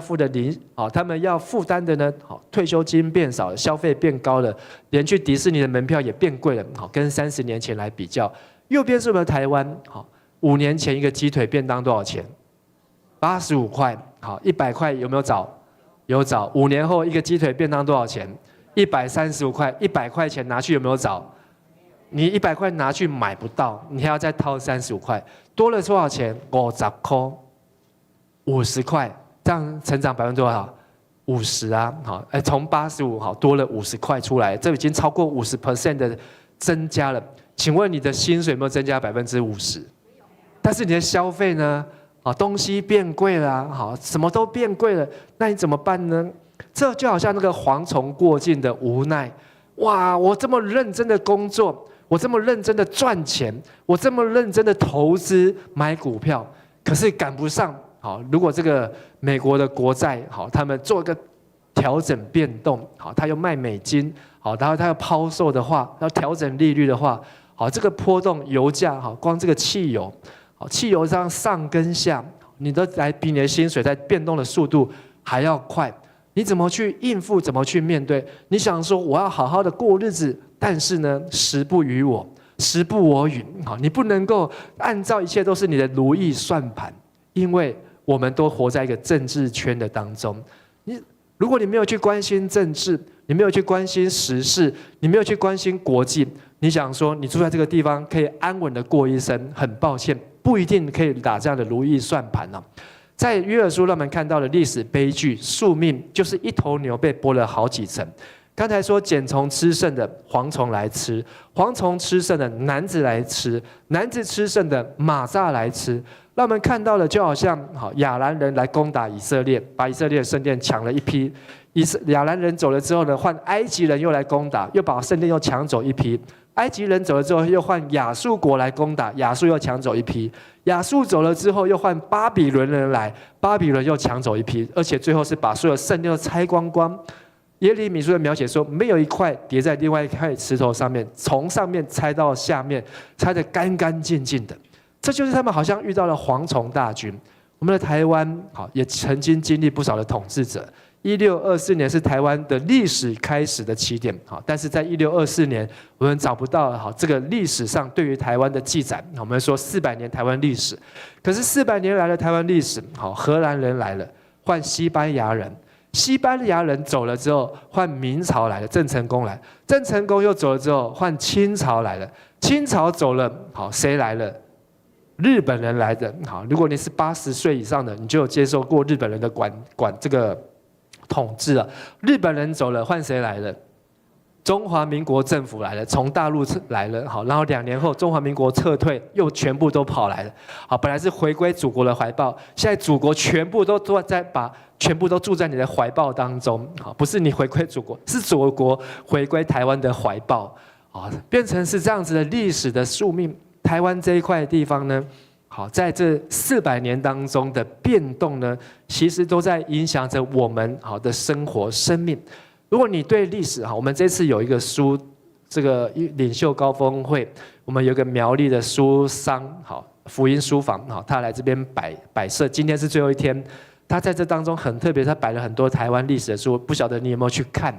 他们要负担的呢，退休金变少了，消费变高了，连去迪士尼的门票也变贵了，跟30年前来比较。右边是我们的台湾，5年前一个鸡腿便当多少钱？85块。100块有没有找？有找。5年后一个鸡腿便当多少钱？135块。100块钱拿去有没有找？你100块拿去买不到，你还要再掏35块，多了多少钱？50块，50块，这样成长多少？50啊，从85多了50块出来，这已经超过50% 的增加了。请问你的薪水有没有增加50%？但是你的消费呢？东西变贵了，什么都变贵了，那你怎么办呢？这就好像那个蝗虫过境的无奈。哇，我这么认真的工作，我这么认真的赚钱，我这么认真的投资买股票，可是赶不上。如果这个美国的国债，他们做一个调整变动，他又卖美金，然后他要抛售的话，要调整利率的话。这个波动油价，光这个汽油，汽油这样上跟下，你都来比你的薪水在变动的速度还要快，你怎么去应付？怎么去面对？你想说我要好好的过日子，但是呢，时不与我，时不我与，你不能够按照一切都是你的如意算盘，因为我们都活在一个政治圈的当中。如果你没有去关心政治，你没有去关心时事，你没有去关心国际，你想说你住在这个地方可以安稳的过一生，很抱歉，不一定可以打这样的如意算盘啊。在约珥书让我们看到的历史悲剧，宿命就是一头牛被剥了好几层。刚才说茧虫吃剩的蝗虫来吃，蝗虫吃剩的男子来吃，男子吃剩的马蚱来吃。让我们看到的就好像亚兰人来攻打以色列，把以色列的圣殿抢了一批。亚兰人走了之后呢，换埃及人又来攻打，又把圣殿又抢走一批。埃及人走了之后，又换亚述国来攻打，亚述又抢走一批。亚述走了之后，又换巴比伦人来，巴比伦又抢走一批，而且最后是把所有圣殿都拆光光。耶利米书的描写说，没有一块叠在另外一块石头上面，从上面拆到下面，拆得干干净净的。这就是他们好像遇到了蝗虫大军。我们的台湾也曾经经历不少的统治者。1624年是台湾的历史开始的起点，但是在1624年，我们找不到这个历史上对于台湾的记载。我们说400年台湾历史，可是400年来的台湾历史，荷兰人来了，换西班牙人。西班牙人走了之后，换明朝来了，郑成功来，郑成功又走了之后，换清朝来了，清朝走了，谁来了？日本人来的。如果你是80岁以上的，你就有接受过日本人的管这个统治了。日本人走了，换谁来了？中华民国政府来了，从大陆来了。然后2年后，中华民国撤退，又全部都跑来了。本来是回归祖国的怀抱，现在祖国全部都全部都住在你的怀抱当中。不是你回归祖国，是祖国回归台湾的怀抱。变成是这样子的历史的宿命。台湾这一块地方呢，在这400年当中的变动呢，其实都在影响着我们的生活生命。如果你对历史我们这次有一个书，这个领袖高峰会，我们有个苗栗的书商福音书房他来这边摆设，今天是最后一天，他在这当中很特别，他摆了很多台湾历史的书，不晓得你有没有去看？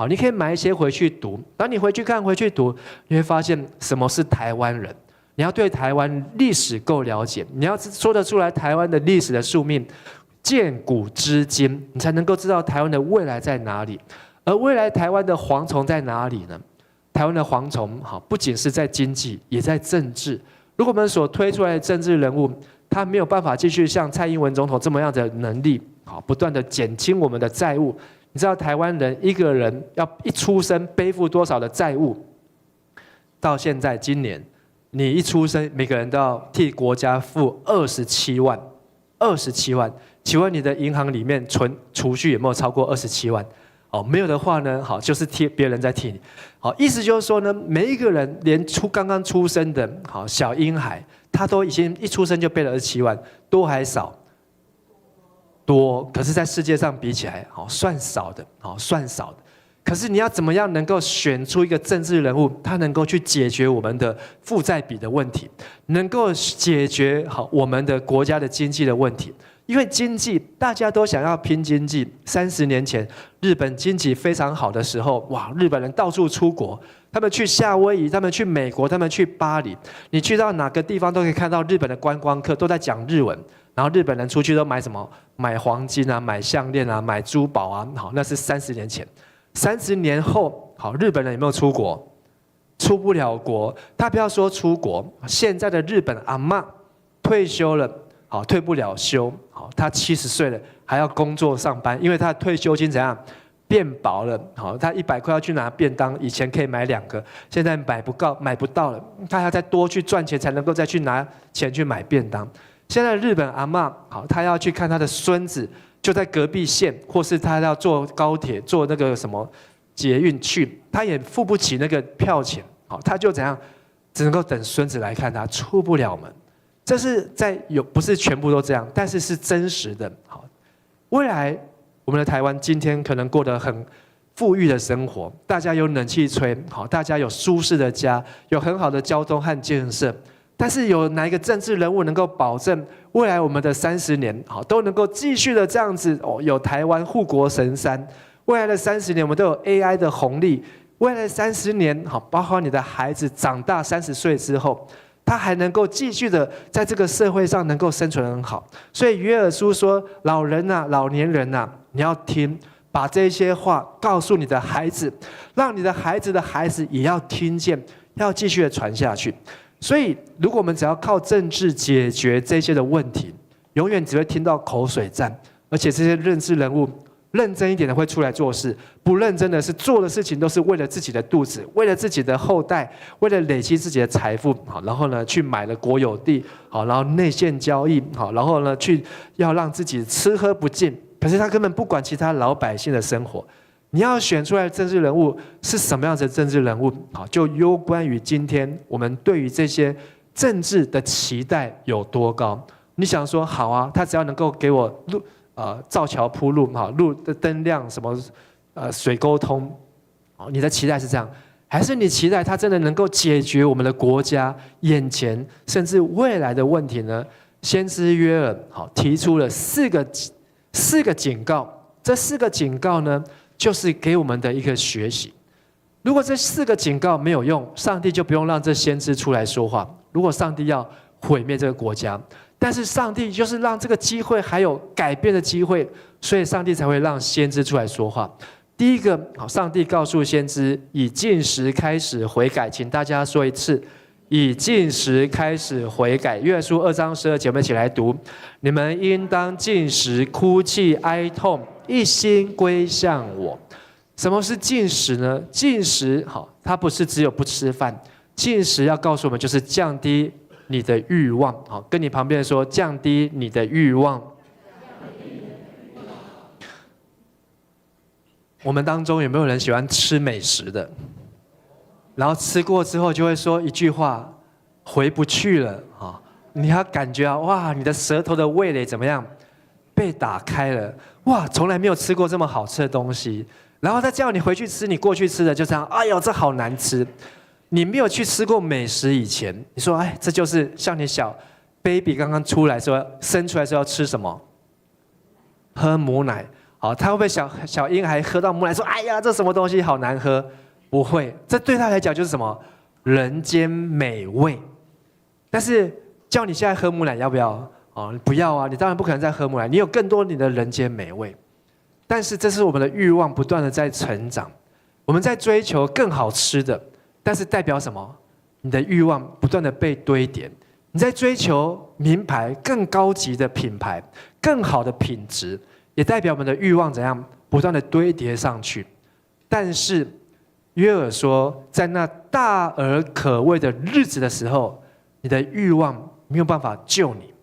你可以买一些回去读，当你回去看回去读，你会发现什么是台湾人。你要对台湾历史够了解，你要说得出来台湾的历史的宿命，见古知今，你才能够知道台湾的未来在哪里。而未来台湾的蝗虫在哪里呢？台湾的蝗虫不仅是在经济，也在政治。如果我们所推出来的政治人物，他没有办法继续像蔡英文总统这么样的能力，好，不断的减轻我们的债务。你知道台湾人一个人要一出生背负多少的债务？到现在今年，你一出生，每个人都要替国家付27万，27万。请问你的银行里面储蓄有没有超过27万？哦，没有的话呢，好，就是别人在替你。好，意思就是说呢，每一个人连刚刚出生的好小婴孩，他都已经一出生就背了27万，多还少？多，可是，在世界上比起来，好算少的，好算少的。可是你要怎么样能够选出一个政治人物，他能够去解决我们的负债比的问题，能够解决好我们的国家的经济的问题？因为经济大家都想要拼经济。30年前，日本经济非常好的时候，哇，日本人到处出国，他们去夏威夷，他们去美国，他们去巴黎，你去到哪个地方都可以看到日本的观光客都在讲日文。然后日本人出去都买什么？买黄金啊，买项链啊，买珠宝啊。好，那是30年前。30年后，好，日本人有没有出国？出不了国。他不要说出国，现在的日本阿嬷退休了。好，退不了休。好，他70岁了，还要工作上班，因为他的退休金怎样变薄了。好，他100块要去拿便当，以前可以买2个，现在买不到了。他还要再多去赚钱，才能够再去拿钱去买便当。现在日本阿嬷，好，他要去看他的孙子，就在隔壁县，或是他要坐高铁、坐那个什么捷运去，他也付不起那个票钱。好，他就怎样，只能够等孙子来看他，出不了门。这是不是全部都这样，但是是真实的。好，未来我们的台湾今天可能过得很富裕的生活，大家有冷气吹，好，大家有舒适的家，有很好的交通和建设。但是有哪一个政治人物能够保证未来我们的30年，好，都能够继续的这样子哦？有台湾护国神山，未来的30年我们都有 AI 的红利，未来30年，好，包括你的孩子长大30岁之后。他还能够继续的在这个社会上能够生存很好，所以约珥书说：“老人呐，老年人呐，你要听，把这些话告诉你的孩子，让你的孩子的孩子也要听见，要继续的传下去。”所以，如果我们只要靠政治解决这些的问题，永远只会听到口水战，而且这些政治人物。认真一点的会出来做事，不认真的是做的事情都是为了自己的肚子，为了自己的后代，为了累积自己的财富，好，然后呢去买了国有地，好，然后内线交易，好，然后呢去要让自己吃喝不尽，可是他根本不管其他老百姓的生活。你要选出来的政治人物是什么样子的政治人物，好，就攸关于今天我们对于这些政治的期待有多高。你想说好啊，他只要能够给我造桥铺路，好，路的灯亮，什么水沟通，你的期待是这样，还是你期待他真的能够解决我们的国家眼前甚至未来的问题呢？先知约珥好提出了四个警告，这4个警告呢，就是给我们的一个学习。如果这4个警告没有用，上帝就不用让这先知出来说话。如果上帝要毁灭这个国家，但是上帝就是让这个机会还有改变的机会，所以上帝才会让先知出来说话。第一个，好，上帝告诉先知以禁食开始悔改，请大家说一次，以禁食开始悔改。约书2章12节，我们一起来读：你们应当禁食，哭泣哀痛，一心归向我。什么是禁食呢？禁食，好，它不是只有不吃饭，禁食要告诉我们就是降低你的欲望，好，跟你旁边说，降低你的欲望。我们当中有没有人喜欢吃美食的？然后吃过之后就会说一句话，回不去了啊！你要感觉啊，哇，你的舌头的味蕾怎么样？被打开了，哇，从来没有吃过这么好吃的东西。然后他叫你回去吃，你过去吃的就这样，哎呦，这好难吃。你没有去吃过美食以前，你说，哎，这就是像你小 baby 刚刚出来说，生出来时候要吃什么？喝母奶。好，他会不会小婴孩喝到母奶说，哎呀，这什么东西好难喝？不会，这对他来讲就是什么？人间美味。但是叫你现在喝母奶要不要？哦，不要啊，你当然不可能再喝母奶，你有更多你的人间美味。但是这是我们的欲望不断的在成长，我们在追求更好吃的。但是代表什么？你的欲望不断的被堆叠，你在追求名牌、更高级的品牌、更好的品质，也代表我们的欲望怎样不断的堆叠上去。但是约珥说，在那大而可畏的日子的时候，你的欲望没有办法救你，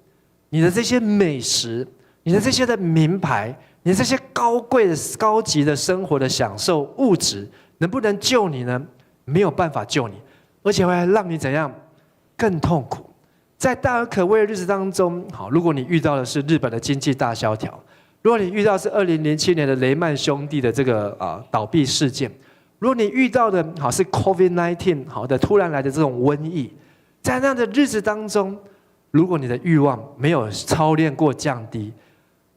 你的这些美食，你的这些的名牌，你的这些高贵的、高级的生活的享受物质，能不能救你呢？没有办法救你，而且会让你怎样更痛苦。在大而可畏的日子当中，好，如果你遇到的是日本的经济大萧条，如果你遇到的是2007年的雷曼兄弟的这个倒闭事件，如果你遇到的好是 COVID-19 好的突然来的这种瘟疫，在那样的日子当中，如果你的欲望没有操练过降低，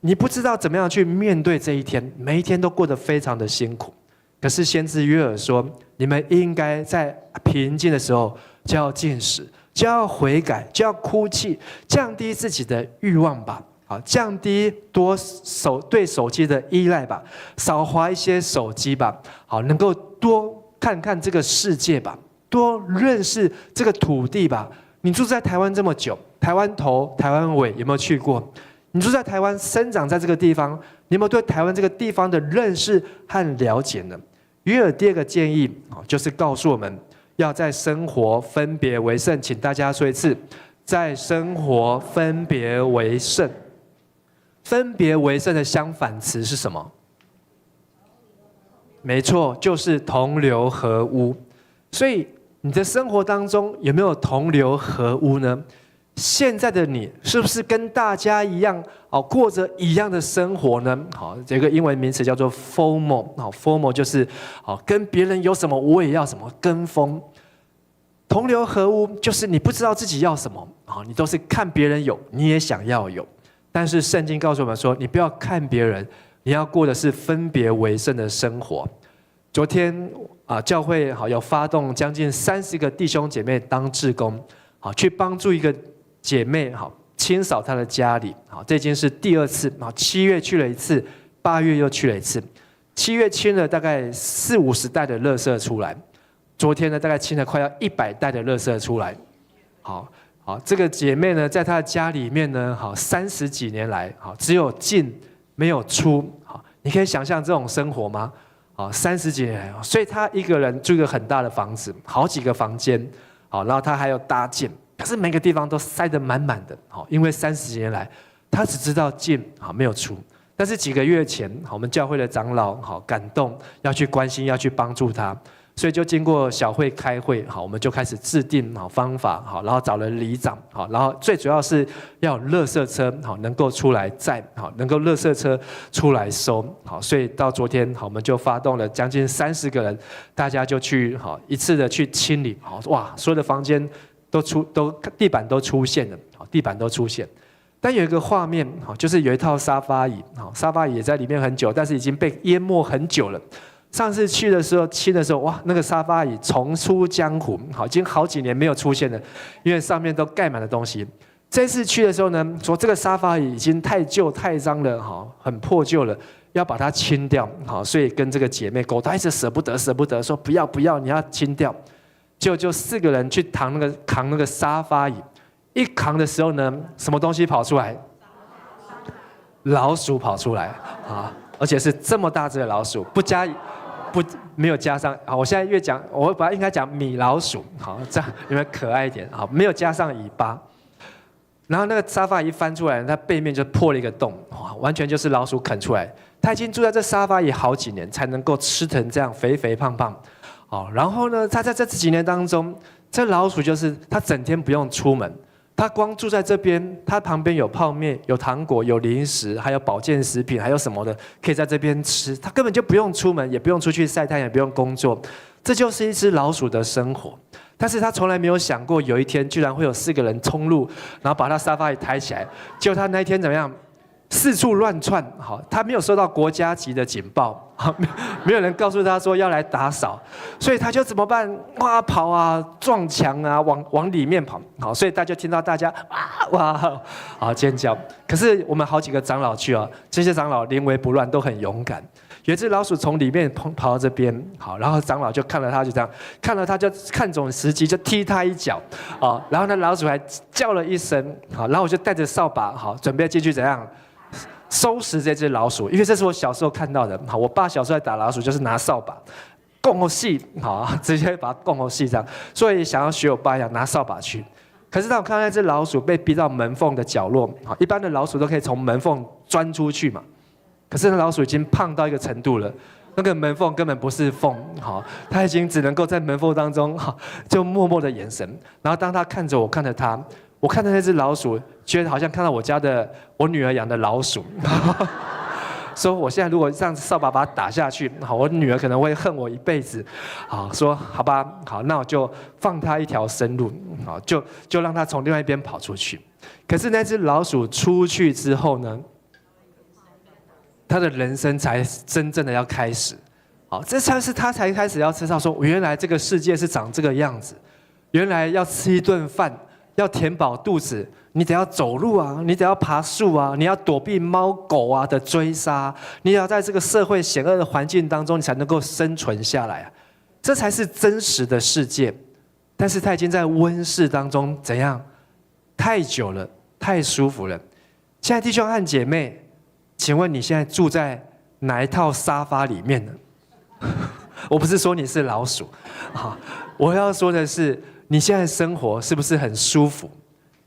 你不知道怎么样去面对这一天，每一天都过得非常的辛苦。可是先知约珥说，你们应该在平静的时候就要禁食，就要悔改，就要哭泣，降低自己的欲望吧。好，降低对手机的依赖吧，少滑一些手机吧。好，能够多看看这个世界吧，多认识这个土地吧。你住在台湾这么久，台湾头、台湾尾有没有去过？你住在台湾，生长在这个地方，你有没有对台湾这个地方的认识和了解呢？约珥第二个建议就是告诉我们，要在生活分别为圣。请大家说一次，在生活分别为圣。分别为圣的相反词是什么？没错，就是同流合污。所以你的生活当中有没有同流合污呢？现在的你是不是跟大家一样过着一样的生活呢？好，这个英文名词叫做 FOMO。好 ，FOMO 就是跟别人有什么我也要什么，跟风。同流合污就是你不知道自己要什么，你都是看别人有，你也想要有。但是圣经告诉我们说，你不要看别人，你要过的是分别为圣的生活。昨天教会有发动将近30个弟兄姐妹当志工，去帮助一个姐妹清扫她的家里。这已经是第2次，7月去了1次，8月又去了1次。7月清了大概40-50袋的垃圾出来，昨天呢大概清了快要100袋的垃圾出来。好，这个姐妹呢，在她的家里面呢，30几年来只有进没有出。你可以想象这种生活吗？30几年来，所以她一个人住一个很大的房子，好几个房间，然后她还有搭建。可是每个地方都塞得满满的，因为30几年来，他只知道进没有出。但是几个月前，我们教会的长老感动，要去关心，要去帮助他，所以就经过小会开会，我们就开始制定方法，然后找了里长，然后最主要是要有垃圾车能够出来载，能够垃圾车出来收。所以到昨天我们就发动了将近30个人，大家就去一次的去清理，哇，所有的房间都地板都出现了，地板都出现。但有一个画面，就是有一套沙发椅，沙发椅也在里面很久，但是已经被淹没很久了。上次去的时候清的时候，哇，那个沙发椅重出江湖，已经好几年没有出现了，因为上面都盖满了东西。这次去的时候呢，说这个沙发椅已经太旧太脏了，很破旧了，要把它清掉。所以跟这个姐妹沟通，一直舍不得，说不要，你要清掉。就4个人去扛那个沙发椅，一扛的时候呢，什么东西跑出来？老鼠跑出来而且是这么大只的老鼠，没有加上我现在越讲，我本来应该讲米老鼠，这样有没有可爱一点？没有加上尾巴。然后那个沙发一翻出来，它背面就破了一个洞，完全就是老鼠啃出来。他已经住在这沙发椅好几年，才能够吃成这样肥肥胖胖。然后呢，他在这几年当中，这老鼠就是他整天不用出门，他光住在这边，他旁边有泡面、有糖果、有零食，还有保健食品，还有什么的，可以在这边吃。他根本就不用出门，也不用出去晒太阳，也不用工作，这就是一只老鼠的生活。但是他从来没有想过，有一天居然会有4个人冲入，然后把他沙发椅抬起来。结果他那一天怎么样？四处乱窜，他没有收到国家级的警报，没有人告诉他说要来打扫，所以他就怎么办？哇，跑啊，撞墙啊，往里面跑，所以大家听到大家哇尖叫。可是我们好几个长老去这些长老临危不乱，都很勇敢。有一只老鼠从里面跑到这边，好，然后长老就看了他，就这样看了他，就看准时机就踢他一脚，啊，然后那老鼠还叫了一声，好，然后我就带着扫把，好，准备进去怎样收拾这只老鼠，因为这是我小时候看到的，好，我爸小时候在打老鼠就是拿扫把。共戏好，直接把它共戏这样，所以想要学我爸一样拿扫把去。可是当我看到那只老鼠被逼到门缝的角落，好，一般的老鼠都可以从门缝钻出去嘛，可是那老鼠已经胖到一个程度了，那个门缝根本不是缝，好，它已经只能够在门缝当中，好，就默默的眼神。然后当他看着我，看着他，我看着那只老鼠，觉得好像看到我女儿养的老鼠。说我现在如果这样扫把把它打下去，好，我女儿可能会恨我一辈子。好，说好吧，好，那我就放她一条生路，好，就让她从另外一边跑出去。可是那只老鼠出去之后呢，她的人生才真正的要开始。好，这才是她才开始要知道说，原来这个世界是长这个样子，原来要吃一顿饭，要填饱肚子。你得要走路啊，你得要爬树啊，你要躲避猫狗啊的追杀，你要在这个社会险恶的环境当中，你才能够生存下来啊，这才是真实的世界。但是它已经在温室当中怎样？太久了，太舒服了。亲爱的弟兄和姐妹，请问你现在住在哪一套沙发里面呢？我不是说你是老鼠，好，我要说的是，你现在生活是不是很舒服？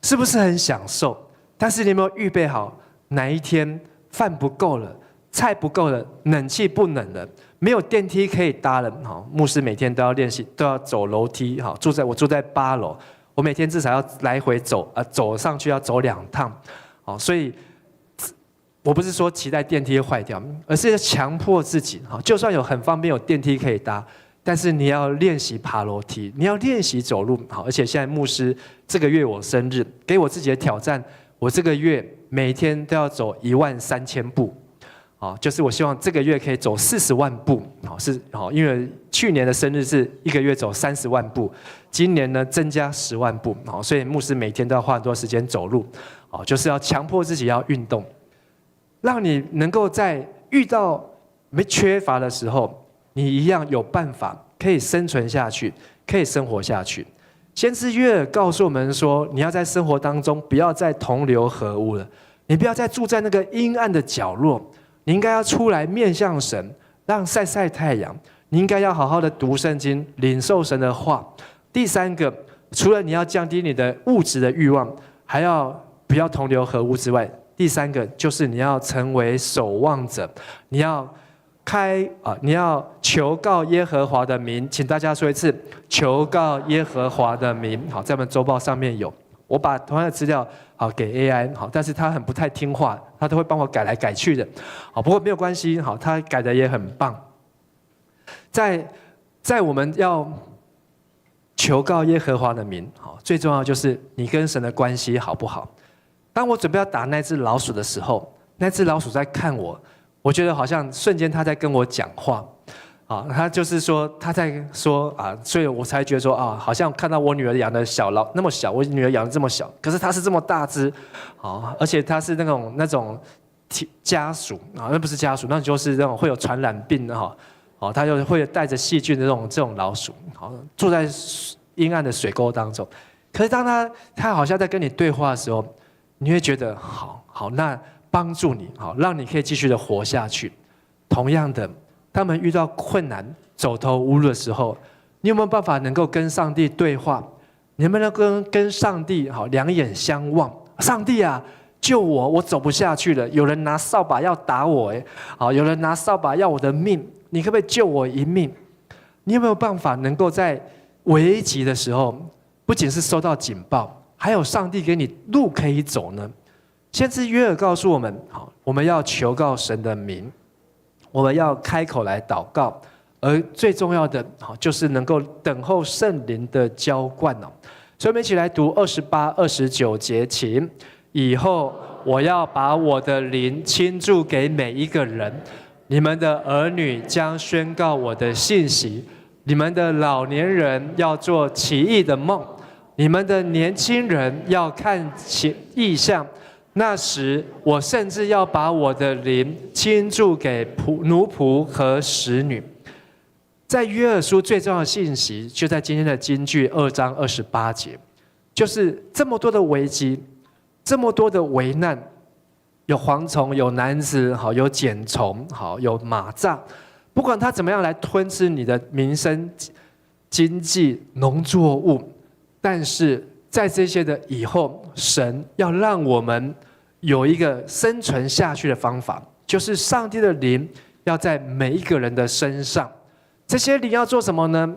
是不是很享受？但是你有没有预备好哪一天饭不够了，菜不够了，冷气不冷了，没有电梯可以搭了？好，牧师每天都要练习，都要走楼梯。好，我住在8楼，我每天至少要来回走上去要走2趟。好，所以我不是说期待电梯会坏掉，而是要强迫自己。好，就算有很方便有电梯可以搭。但是你要练习爬楼梯，你要练习走路，好，而且现在牧师这个月我生日，给我自己的挑战，我这个月每天都要走13000步，好，就是我希望这个月可以走40万步，好，因为去年的生日是1个月走30万步，今年呢增加10万步，好，所以牧师每天都要花很多时间走路，好，就是要强迫自己要运动，让你能够在遇到没缺乏的时候。你一样有办法可以生存下去，可以生活下去。先知约珥告诉我们说，你要在生活当中不要再同流合污了，你不要再住在那个阴暗的角落，你应该要出来面向神，让晒晒太阳。你应该要好好的读圣经，领受神的话。第3个，除了你要降低你的物质的欲望，还要不要同流合污之外，第3个就是你要成为守望者，你要求告耶和华的名，请大家说一次，求告耶和华的名。好，在我们周报上面有，我把同样的资料好给 AI， 好，但是他很不太听话，他都会帮我改来改去的，好，不过没有关系，好，他改的也很棒。在我们要求告耶和华的名，好，最重要就是你跟神的关系好不好？当我准备要打那只老鼠的时候，那只老鼠在看我。我觉得好像瞬间他在跟我讲话，啊，他就是说他在说啊，所以我才觉得说啊，好像看到我女儿养的那么小，我女儿养的这么小，可是它是这么大只，啊，而且它是那种家鼠啊，那不是家鼠，那就是那种会有传染病的哈，哦，它就会带着细菌的这种老鼠，好，住在阴暗的水沟当中。可是当它好像在跟你对话的时候，你会觉得好那。帮助你，好，让你可以继续的活下去。同样的，他们遇到困难、走投无路的时候，你有没有办法能够跟上帝对话？你能不能跟上帝好两眼相望？上帝啊，救我！我走不下去了。有人拿扫把要打我，好，有人拿扫把要我的命，你可不可以救我一命？你有没有办法能够在危急的时候，不仅是收到警报，还有上帝给你路可以走呢？先知约珥告诉我们，好，我们要求告神的名，我们要开口来祷告，而最重要的，好，就是能够等候圣灵的浇灌哦。所以我们一起来读28、29节，请。以后我要把我的灵倾注给每一个人，你们的儿女将宣告我的信息，你们的老年人要做奇异的梦，你们的年轻人要看异象。那时我甚至要把我的灵倾注给奴仆和使女。在约珥书最重要的信息，就在今天的金句2章28节，就是这么多的危机，这么多的危难，有蝗虫，有男子，好，有茧虫，好，有蚂蚱，不管它怎么样来吞吃你的民生、经济、农作物，但是在这些的以后，神要让我们有一个生存下去的方法，就是上帝的灵要在每一个人的身上。这些灵要做什么呢？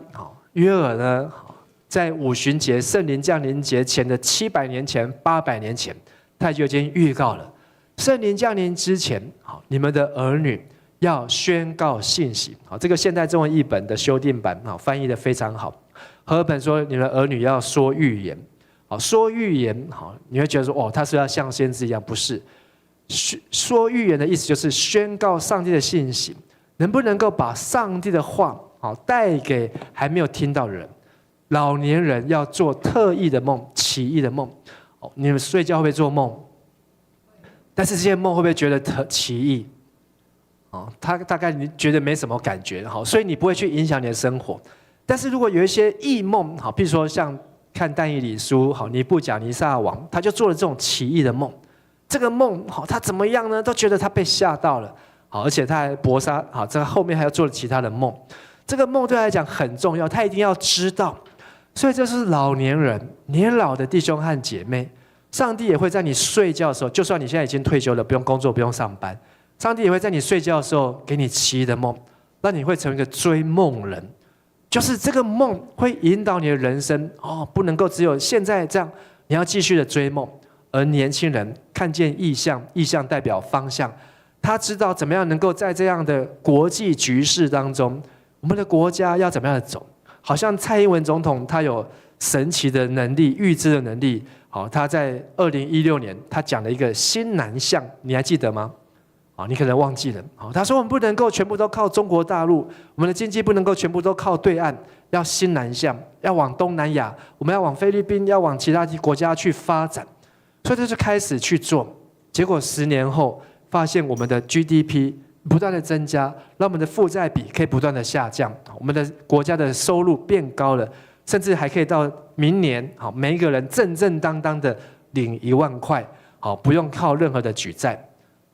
约珥呢，在五旬节圣灵降临节前的700年前、800年前，他就已经预告了，圣灵降临之前，你们的儿女要宣告信息。这个现代中文译本的修订版翻译的非常好。和合本说，你们的儿女要说预言。说预言，你会觉得说，他是要像先知一样，不是。说预言的意思就是宣告上帝的信息。能不能够把上帝的话带给还没有听到的人？老年人要做特异的梦、奇异的梦。你们睡觉会不会做梦？但是这些梦会不会觉得特奇异？他大概你觉得没什么感觉，所以你不会去影响你的生活。但是如果有一些异梦，比如说像看但以理书，尼布甲尼撒王，他就做了这种奇异的梦。这个梦，他怎么样呢？都觉得他被吓到了。而且他还搏杀，这后面还要做了其他的梦。这个梦对他来讲很重要，他一定要知道。所以这是老年人、年老的弟兄和姐妹，上帝也会在你睡觉的时候，就算你现在已经退休了，不用工作，不用上班，上帝也会在你睡觉的时候给你奇异的梦，让你会成为一个追梦人。就是这个梦会引导你的人生，不能够只有现在这样，你要继续的追梦。而年轻人看见异象，异象代表方向。他知道怎么样能够在这样的国际局势当中，我们的国家要怎么样的走？好像蔡英文总统他有神奇的能力、预知的能力。他在2016年他讲了一个新南向，你还记得吗？你可能忘记了。他说我们不能够全部都靠中国大陆，我们的经济不能够全部都靠对岸，要新南向，要往东南亚，我们要往菲律宾，要往其他国家去发展。所以他就开始去做，结果10年后。发现我们的 GDP 不断的增加，让我们的负债比可以不断的下降，我们的国家的收入变高了，甚至还可以到明年，每一个人正正当当的领1万块，不用靠任何的举债。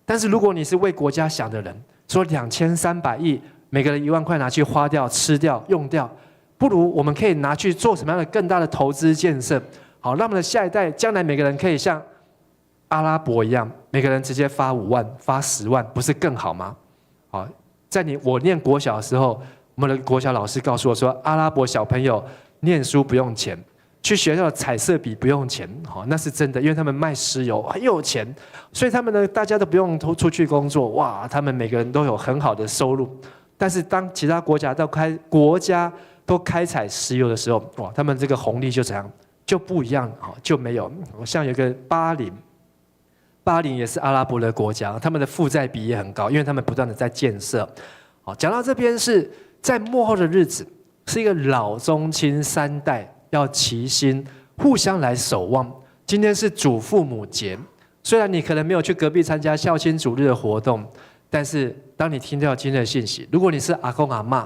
但是如果你是为国家想的人，说2300亿，每个人1万块拿去花掉、吃掉、用掉，不如我们可以拿去做什么样的更大的投资建设，让我们的下一代将来每个人可以像阿拉伯一样，每个人直接发5万、发10万，不是更好吗？在我念国小的时候，我们的国小老师告诉我说，阿拉伯小朋友念书不用钱，去学校的彩色笔不用钱，那是真的，因为他们卖石油很有钱，所以他们呢大家都不用出去工作，哇，他们每个人都有很好的收入。但是当其他国家都开采石油的时候，哇，他们这个红利就怎样就不一样，就没有。像有个巴林也是阿拉伯的国家，他们的负债比也很高，因为他们不断的在建设。讲到这边是在末后的日子，是一个老中青3代要齐心互相来守望。今天是祖父母节，虽然你可能没有去隔壁参加孝亲主日的活动，但是当你听到今天的信息，如果你是阿公阿嬷，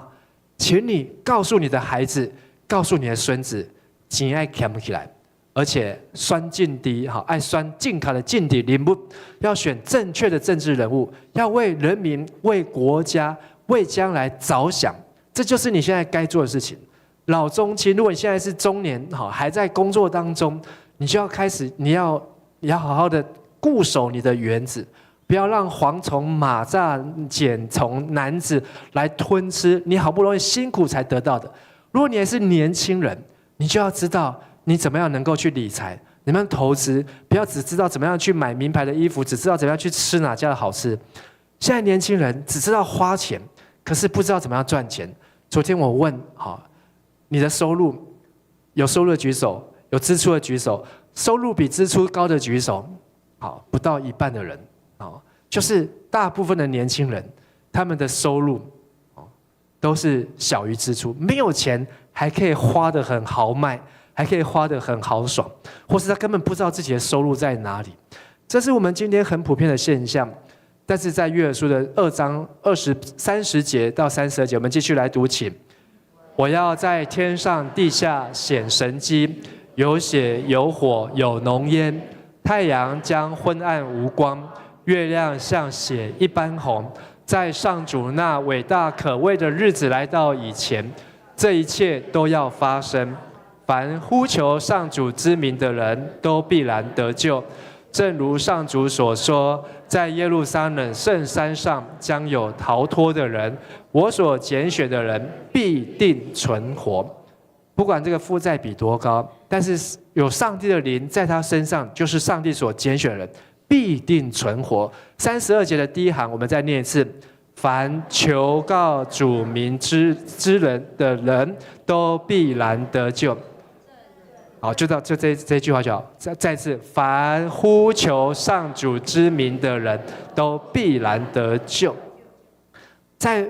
请你告诉你的孩子，告诉你的孙子，钱爱捡起来。而且选劲敌，爱选进卡的劲敌人物，要选正确的政治人物，要为人民、为国家、为将来着想，这就是你现在该做的事情。老中青，如果你现在是中年，还在工作当中，你就要开始，你要好好的固守你的园子，不要让蝗虫、蚂蚱、茧虫、男子来吞吃你好不容易辛苦才得到的。如果你还是年轻人，你就要知道。你怎么样能够去理财？怎么样投资？不要只知道怎么样去买名牌的衣服，只知道怎么样去吃哪家的好吃。现在年轻人只知道花钱，可是不知道怎么样赚钱。昨天我问，你的收入有收入的举手，有支出的举手，收入比支出高的举手。不到一半的人，就是大部分的年轻人，他们的收入都是小于支出，没有钱还可以花得很豪迈。还可以花得很豪爽，或是他根本不知道自己的收入在哪里。这是我们今天很普遍的现象。但是在约珥书的2章30节到32节，我们继续来读，请。我要在天上地下显神迹，有血有火有浓烟，太阳将昏暗无光，月亮像血一般红。在上主那伟大可畏的日子来到以前，这一切都要发生。凡呼求上主之名的人都必然得救。正如上主所说，在耶路撒冷圣山上将有逃脱的人，我所拣选的人必定存活。不管这个负债比多高，但是有上帝的灵在他身上，就是上帝所拣选的人必定存活。32节的第一行，我们再念一次：凡求告主名之人的人都必然得救。好，就这句话就好。再次，凡呼求上主之名的人都必然得救。在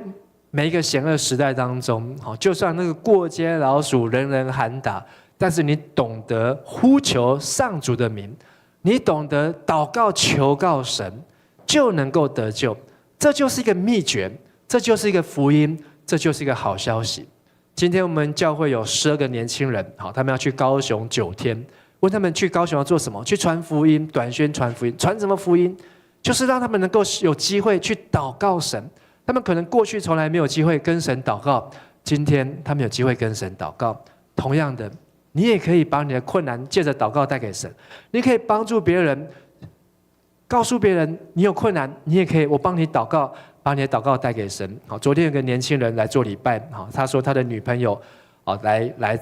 每一个险恶时代当中，好，就算那个过街老鼠人人喊打，但是你懂得呼求上主的名，你懂得祷告求告神，就能够得救。这就是一个秘诀，这就是一个福音，这就是一个好消息。今天我们教会有12个年轻人，好，他们要去高雄9天。问他们去高雄要做什么？去传福音，短宣传福音。传什么福音？就是让他们能够有机会去祷告神。他们可能过去从来没有机会跟神祷告，今天他们有机会跟神祷告。同样的，你也可以把你的困难借着祷告带给神。你可以帮助别人，告诉别人你有困难，你也可以我帮你祷告。把你的祷告带给神。好，昨天有个年轻人来做礼拜，好，他说他的女朋友，来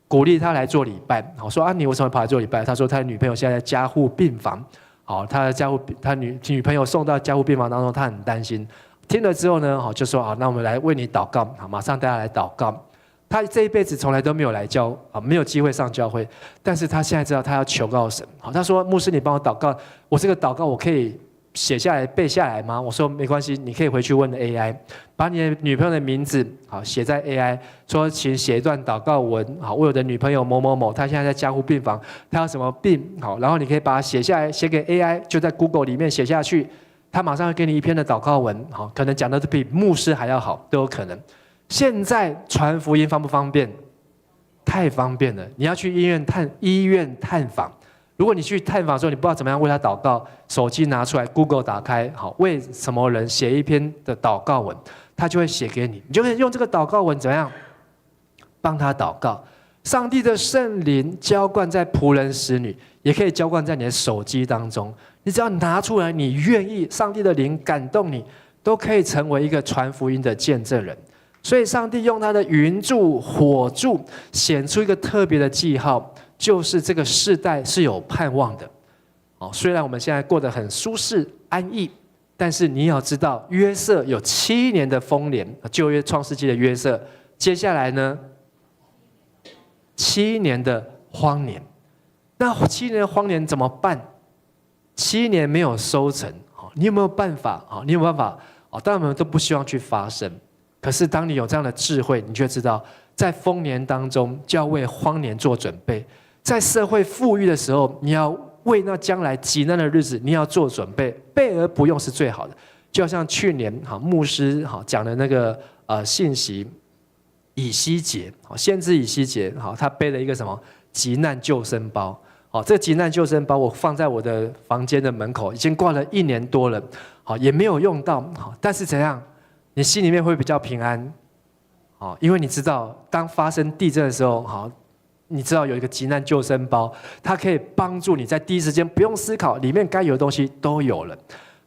鼓励他来做礼拜。好，说你为什么跑来做礼拜？他说他的女朋友现在在加护病房，好，他女朋友送到加护病房当中，他很担心。听了之后呢，好，就说那我们来为你祷告，好，马上大家来祷告。他这一辈子从来都没有来没有机会上教会，但是他现在知道他要求告神。好，他说牧师，你帮我祷告，我这个祷告我可以写下来背下来吗？我说没关系，你可以回去问 AI， 把你的女朋友的名字好写在 AI， 说请写一段祷告文，好，为我的女朋友某某某，她现在在加护病房，她有什么病，好，然后你可以把它写下来，写给 AI， 就在 Google 里面写下去，他马上会给你一篇的祷告文，好，可能讲的比牧师还要好，都有可能。现在传福音方不方便？太方便了，你要去医院探访。如果你去探访的时候，你不知道怎么样为他祷告，手机拿出来 ，Google 打开，好，为什么人写一篇的祷告文，他就会写给你，你就可以用这个祷告文怎么样帮他祷告。上帝的圣灵浇灌在仆人使女，也可以浇灌在你的手机当中。你只要拿出来，你愿意，上帝的灵感动你，都可以成为一个传福音的见证人。所以，上帝用他的云柱、火柱显出一个特别的记号。就是这个世代是有盼望的，虽然我们现在过得很舒适安逸，但是你要知道，约瑟有7年的丰年，旧约创世纪的约瑟，接下来呢7年的荒年。那7年的荒年怎么办？7年没有收成，你有没有办法？你有没有办法？当然我们都不希望去发生，可是当你有这样的智慧，你就知道，在丰年当中就要为荒年做准备。在社会富裕的时候，你要为那将来极难的日子，你要做准备，备而不用是最好的。就好像去年牧师讲的那个信息，以西结，先知以西结，他背了一个什么急难救生包。这个急难救生包我放在我的房间的门口，已经挂了1年多了，也没有用到。但是怎样，你心里面会比较平安，因为你知道，当发生地震的时候，你知道有一个急难救生包，它可以帮助你在第一时间不用思考，里面该有的东西都有了。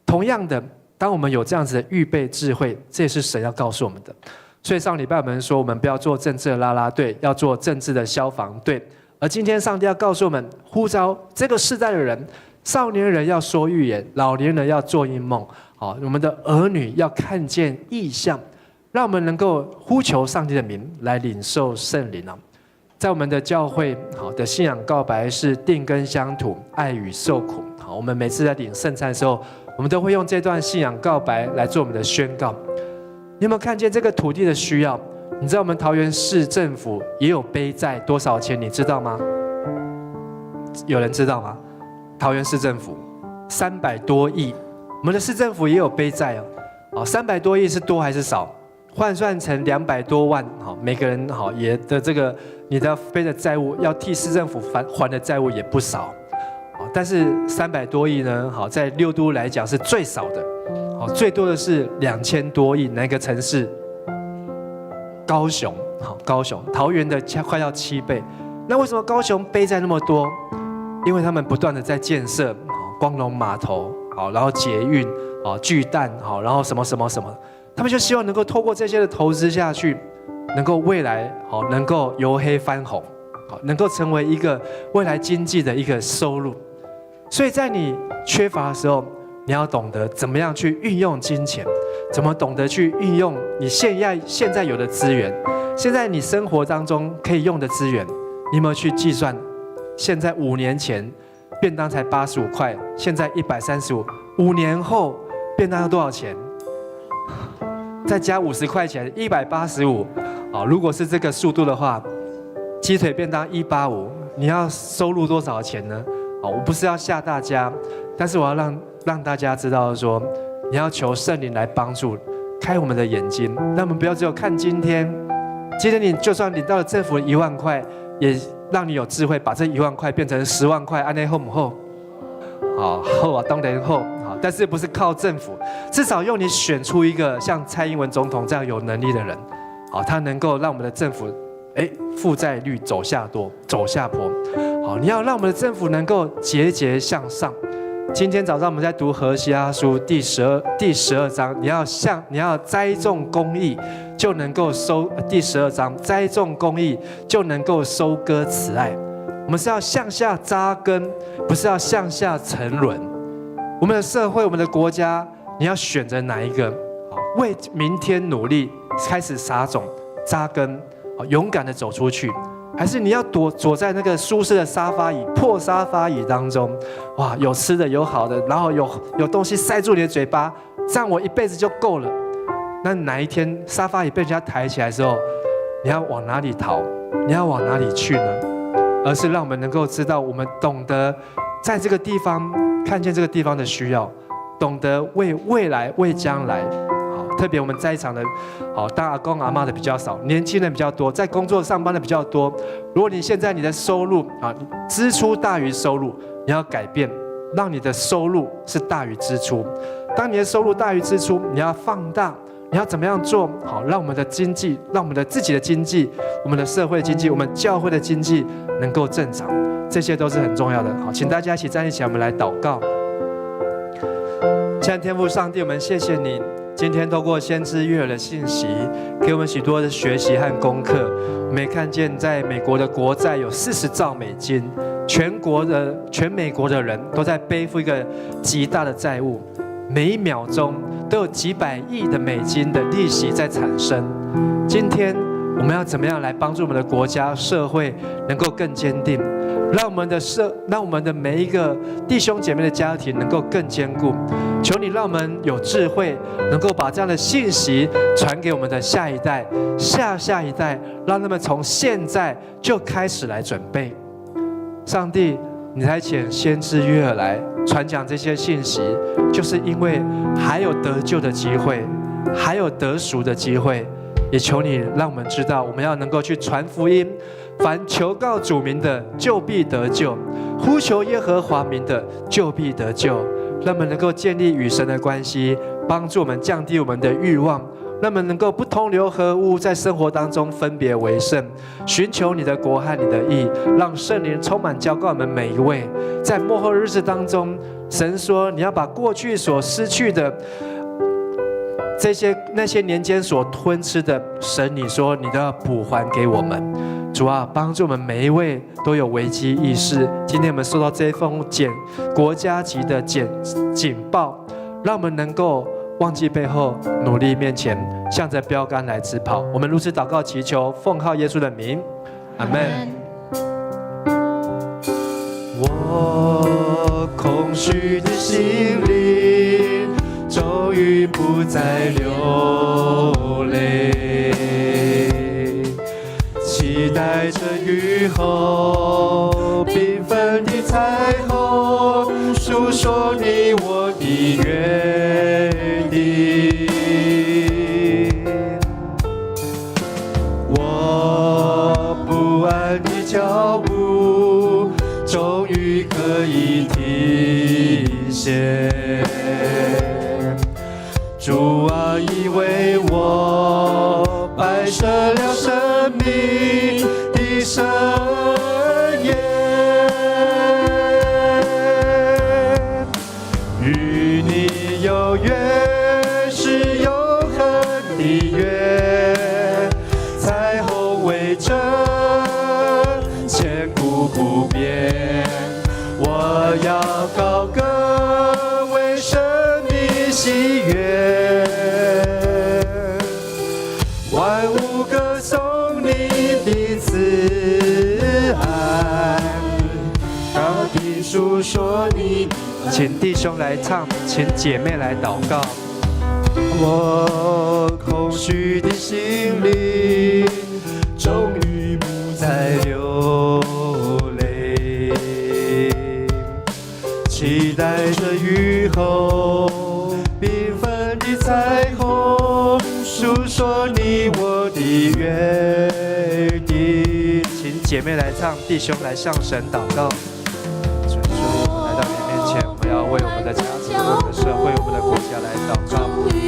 同样的，当我们有这样子的预备智慧，这也是神要告诉我们的。所以上礼拜我们说，我们不要做政治的啦啦队，要做政治的消防队。而今天上帝要告诉我们，呼召这个世代的人，少年人要说预言，老年人要做异梦，我们的儿女要看见异象，让我们能够呼求上帝的名来领受圣灵。在我们的教会，的信仰告白是定根乡土，爱与受苦。我们每次在领圣餐的时候，我们都会用这段信仰告白来做我们的宣告。你有没有看见这个土地的需要？你知道我们桃园市政府也有背债多少钱？你知道吗？有人知道吗？桃园市政府300多亿，我们的市政府也有背债哦，300多亿是多还是少？换算成200多万，好，每个人好也的这个你的背的债务，要替市政府还的债务也不少，但是300多亿呢，好，在6都来讲是最少的，好，最多的是2000多亿，哪个城市？高雄，好，高雄，桃园的快要7倍。那为什么高雄背债那么多？因为他们不断的在建设光荣码头，好，然后捷运，好，巨蛋，好，然后什么什么什么。他们就希望能够透过这些的投资下去，能够未来好能够由黑翻红，好能够成为一个未来经济的一个收入。所以在你缺乏的时候，你要懂得怎么样去运用金钱，怎么懂得去运用你现在有的资源，现在你生活当中可以用的资源，你有没有去计算？现在5年前便当才85块，现在135，5年后便当要多少钱？再加50块钱，185。啊，如果是这个速度的话，鸡腿便当185，你要收入多少钱呢？啊，我不是要吓大家，但是我要让大家知道说，你要求圣灵来帮助，开我们的眼睛，让我们不要只有看今天。今天你就算领到了政府1万块，也让你有智慧把这1万块变成10万块，安内后不后？好后啊，当然后好，但是不是靠政府，至少用你选出一个像蔡英文总统这样有能力的人，好，他能够让我们的政府，负债率走下坡，好，你要让我们的政府能够节节向上。今天早上我们在读何西阿书第12章，你要栽种公义，就能够第12章栽种公义就能够收割慈爱。我们是要向下扎根，不是要向下沉沦。我们的社会，我们的国家，你要选择哪一个？为明天努力，开始撒种、扎根，勇敢的走出去，还是你要躲在那个舒适的破沙发椅当中？哇，有吃的，有好的，然后有东西塞住你的嘴巴，这样我一辈子就够了。那哪一天沙发椅被人家抬起来的时候，你要往哪里逃？你要往哪里去呢？而是让我们能够知道，我们懂得在这个地方看见这个地方的需要，懂得为未来、为将来。好，特别我们在场的，好，当阿公阿嬷的比较少，年轻人比较多，在工作上班的比较多。如果你现在你的收入啊，支出大于收入，你要改变，让你的收入是大于支出。当你的收入大于支出，你要放大。你要怎么样做好，让我们的经济，让我们的自己的经济，我们的社会经济，我们教会的经济能够增长，这些都是很重要的。好，请大家一起站立起来，我们来祷告。亲爱的天父上帝，我们谢谢你，今天透过先知约珥的信息，给我们许多的学习和功课。我们也看见，在美国的国债有40兆美金，全美国的人都在背负一个极大的债务。每一秒钟都有几百亿的美金的利息在产生。今天我们要怎么样来帮助我们的国家社会能够更坚定，让我们的每一个弟兄姐妹的家庭能够更坚固。求你让我们有智慧，能够把这样的信息传给我们的下一代、下一代，让他们从现在就开始来准备。上帝，你差遣先知约珥来传讲这些信息，就是因为还有得救的机会，还有得赎的机会。也求你让我们知道，我们要能够去传福音，凡求告主名的，就必得救；呼求耶和华名的，就必得救。让我们能够建立与神的关系，帮助我们降低我们的欲望，让我们能够不同流合污，在生活当中分别为圣，寻求你的国和你的义，让圣灵充满浇灌我们每一位。在末后日子当中，神说你要把过去所失去的那些年间所吞吃的，神你说你都要补还给我们。主啊，帮助我们每一位都有危机意识。今天我们收到这封国家级的警报，让我们能够忘记背后，努力面前，向着标杆来直跑。我们如此祷告祈求，奉靠耶稣的名，阿们。我空虚的心灵终于不再流泪，期待着雨后缤纷的彩虹，你我的约定。我不安的脚步，终于可以停歇。主啊，因为我摆设了生命的盛宴，与你有约是永恒的约，彩虹为证，千古不变。我要高歌为神的喜悦，万物歌颂你的慈爱，大地述说你的。请弟兄来唱，请姐妹来祷告。我空虚的心里，终于不再流泪，期待着雨后缤纷的彩虹，诉说你我的约定。请姐妹来唱，弟兄来向神祷告。主说，我们来到你面前，我们要为我们的家庭、我们的社会、我们的国家来祷告。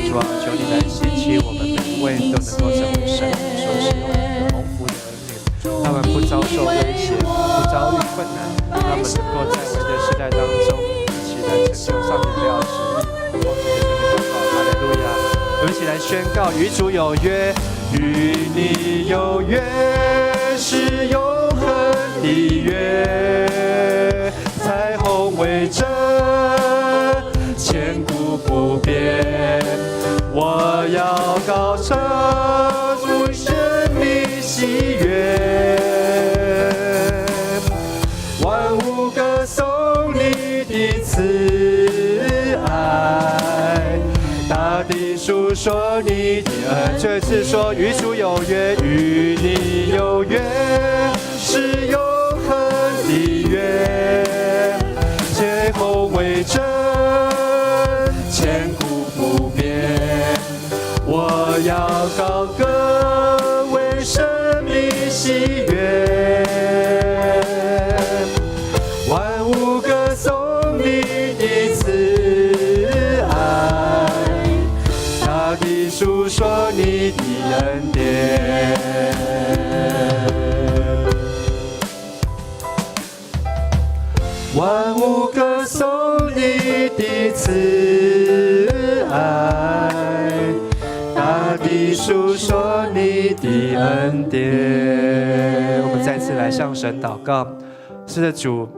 主啊，求你来兴起我们每一位都能够成为神所使用的蒙福的儿女，他们不遭受威胁，不遭遇困难，他们能够在危的时代当中一起来成就上帝的旨意。奉主耶稣的祷告，哈利路亚！我们一起来宣告：与主有约，与你有约是永恒的约，彩虹为证，千古不变。我要高唱主生命喜悦，万物歌颂你的慈爱，大地述说你的恩。最后一次说：与主有约，与你有约是永恒的约，彩虹为证，千古不变。我要高歌为生命喜悦，万物歌颂你的慈爱，大地述说你的恩典。万物歌颂你的慈爱，大地述说你的恩典。我们再次来向神祷告。是的，主，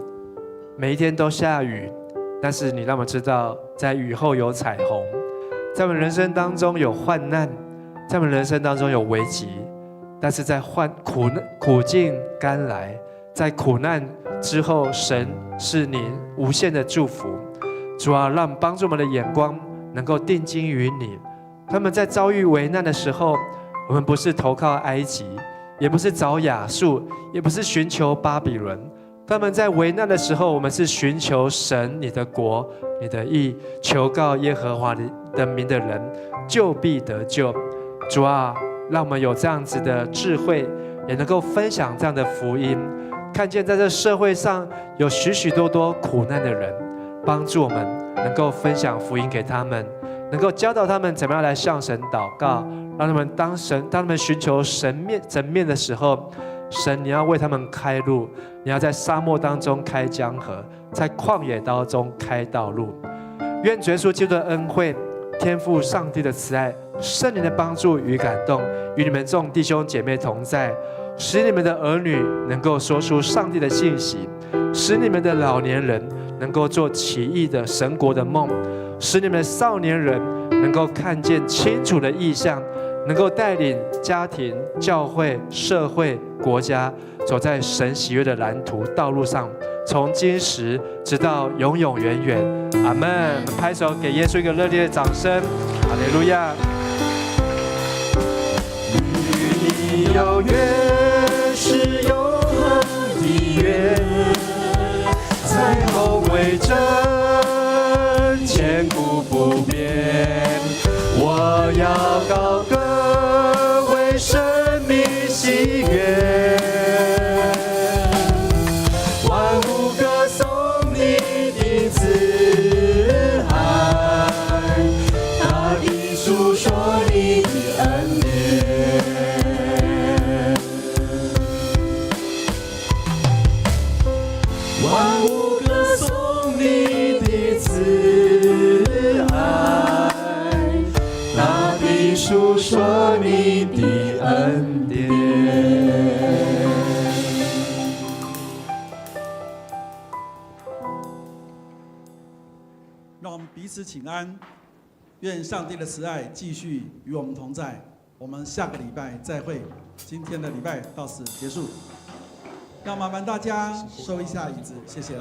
每一天都下雨，但是你让我们知道，在雨后有彩虹。在我们人生当中有患难，在我们人生当中有危急，但是在苦尽甘来，在苦难之后，神是你无限的祝福。主啊，让帮助我们的眼光能够定睛于你。他们在遭遇危难的时候，我们不是投靠埃及，也不是找亚述，也不是寻求巴比伦。他们在危难的时候，我们是寻求神你的国、你的义，求告耶和华的名的人，就必得救。主啊，让我们有这样子的智慧，也能够分享这样的福音。看见在这社会上有许许多多苦难的人，帮助我们能够分享福音给他们，能够教导他们怎么样来向神祷告，让他们当他们寻求神面的时候，神你要为他们开路，你要在沙漠当中开江河，在旷野当中开道路。愿主耶稣基督的恩惠、天父上帝的慈爱、圣灵的帮助与感动，与你们众弟兄姐妹同在，使你们的儿女能够说出上帝的信息，使你们的老年人能够做奇异的神国的梦，使你们的少年人能够看见清楚的意象，能够带领家庭、教会、社会、国家走在神喜悦的蓝图道路上，从今时直到永永远远。阿们。拍手给耶稣一个热烈的掌声。哈利路亚。与你有约是永恒的约，彩虹为证，千古不变。我要高歌为生命喜悦，万物歌颂你的慈爱，大地述说你的恩典。万物歌颂你的慈爱，大地述说你的恩典。让我们彼此请安，愿上帝的慈爱继续与我们同在。我们下个礼拜再会。今天的礼拜到此结束。要麻烦大家收一下椅子，谢谢。